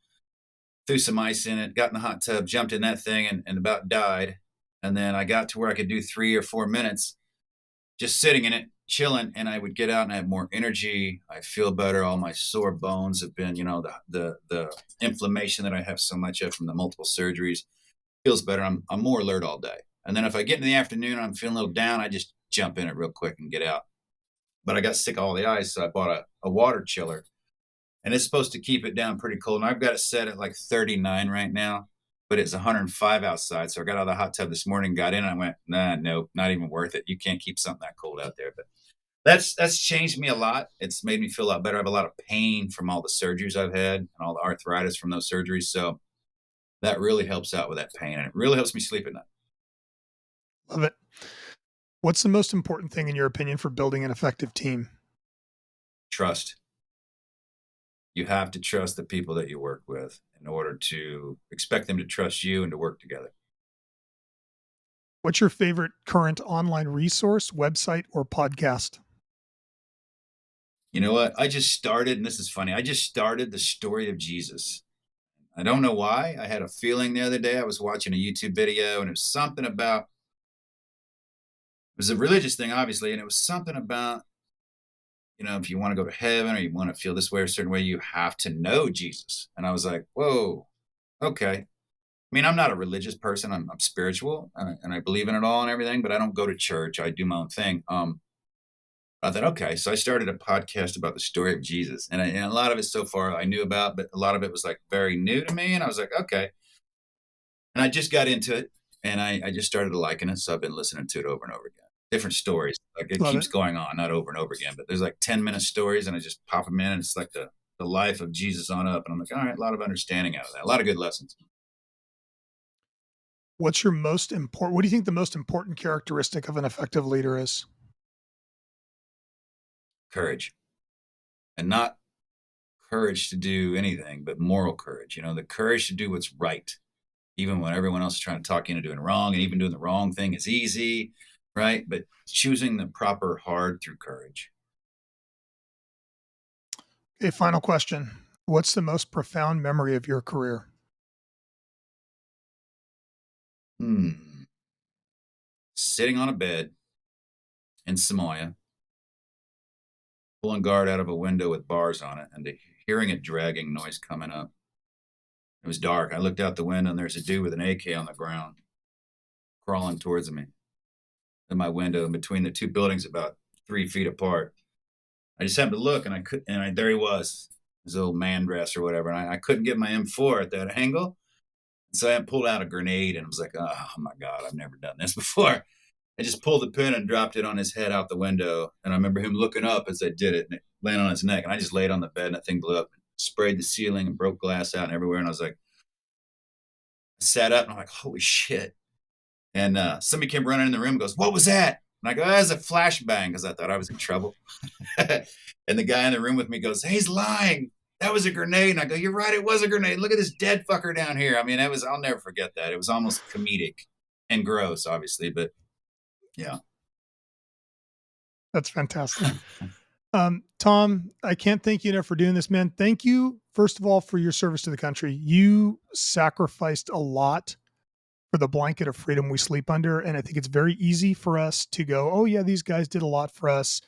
threw some ice in it, got in the hot tub, jumped in that thing, and about died. And then I got to where I could do 3 or 4 minutes just sitting in it, chilling, and I would get out and I have more energy. I feel better. All my sore bones have been, the inflammation that I have so much of from the multiple surgeries feels better. I'm more alert all day. And then if I get in the afternoon and I'm feeling a little down, I just jump in it real quick and get out. But I got sick of all the ice, so I bought a water chiller, and it's supposed to keep it down pretty cold. And I've got it set at like 39 right now, but it's 105 outside. So I got out of the hot tub this morning, got in, and I went, no, not even worth it. You can't keep something that cold out there. But that's changed me a lot. It's made me feel a lot better. I have a lot of pain from all the surgeries I've had and all the arthritis from those surgeries. So that really helps out with that pain, and it really helps me sleep at night. Love it. What's the most important thing in your opinion for building an effective team? Trust. You have to trust the people that you work with in order to expect them to trust you and to work together. What's your favorite current online resource, website, or podcast? You know what? I just started, and this is funny. I just started the story of Jesus. I don't know why. I had a feeling the other day. I was watching a YouTube video, and it was something about, it was a religious thing, obviously, and it was something about, if you want to go to heaven or you want to feel this way or a certain way, you have to know Jesus. And I was like, whoa, okay. I mean, I'm not a religious person. I'm spiritual, and I believe in it all and everything, but I don't go to church. I do my own thing. I thought, okay, so I started a podcast about the story of Jesus, and a lot of it so far I knew about, but a lot of it was like very new to me, and I was like, okay, and I just got into it, and I just started liking it, so I've been listening to it over and over again. Different stories, like it Love keeps it. going on, not over and over again, but there's like 10-minute stories, and I just pop them in, and it's like the life of Jesus on up, and I'm like, all right, a lot of understanding out of that, a lot of good lessons. What's your most important? What do you think the most important characteristic of an effective leader is? Courage, and not courage to do anything, but moral courage. The courage to do what's right, even when everyone else is trying to talk you into doing wrong, and even doing the wrong thing is easy, right? But choosing the proper hard through courage. Okay, final question. What's the most profound memory of your career? Sitting on a bed in Somalia, pulling guard out of a window with bars on it, and hearing a dragging noise coming up. It was dark. I looked out the window, and there's a dude with an AK on the ground crawling towards me in my window, in between the two buildings, about 3 feet apart. I just happened to look, and there he was, his little man dress or whatever, and I couldn't get my M4 at that angle, so I pulled out a grenade, and I was like, oh my God, I've never done this before. I just pulled the pin and dropped it on his head out the window, and I remember him looking up as I did it, and it landed on his neck, and I just laid on the bed, and that thing blew up, sprayed the ceiling, and broke glass out and everywhere, and I was like, I sat up, and I'm like, holy shit. And somebody came running in the room and goes, what was that? And I go, that's a flashbang, because I thought I was in trouble. And the guy in the room with me goes, hey, he's lying. That was a grenade. And I go, you're right, it was a grenade. Look at this dead fucker down here. I mean, I'll never forget that. It was almost comedic and gross, obviously, but yeah. That's fantastic. Tom, I can't thank you enough for doing this, man. Thank you, first of all, for your service to the country. You sacrificed a lot for the blanket of freedom we sleep under. And I think it's very easy for us to go, oh, yeah, these guys did a lot for us.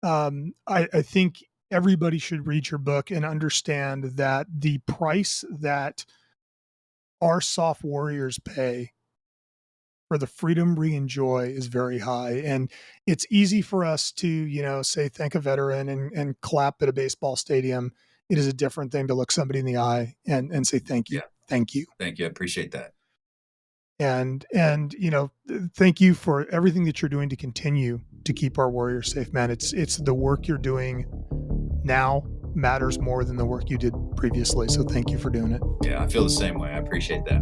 I think everybody should read your book and understand that the price that our soft warriors pay for the freedom we enjoy is very high. And it's easy for us to, say, thank a veteran and clap at a baseball stadium. It is a different thing to look somebody in the eye and say, thank you. Yeah. Thank you. Thank you. I appreciate that. And thank you for everything that you're doing to continue to keep our warriors safe, man. It's the work you're doing now matters more than the work you did previously. So thank you for doing it. Yeah, I feel the same way. I appreciate that.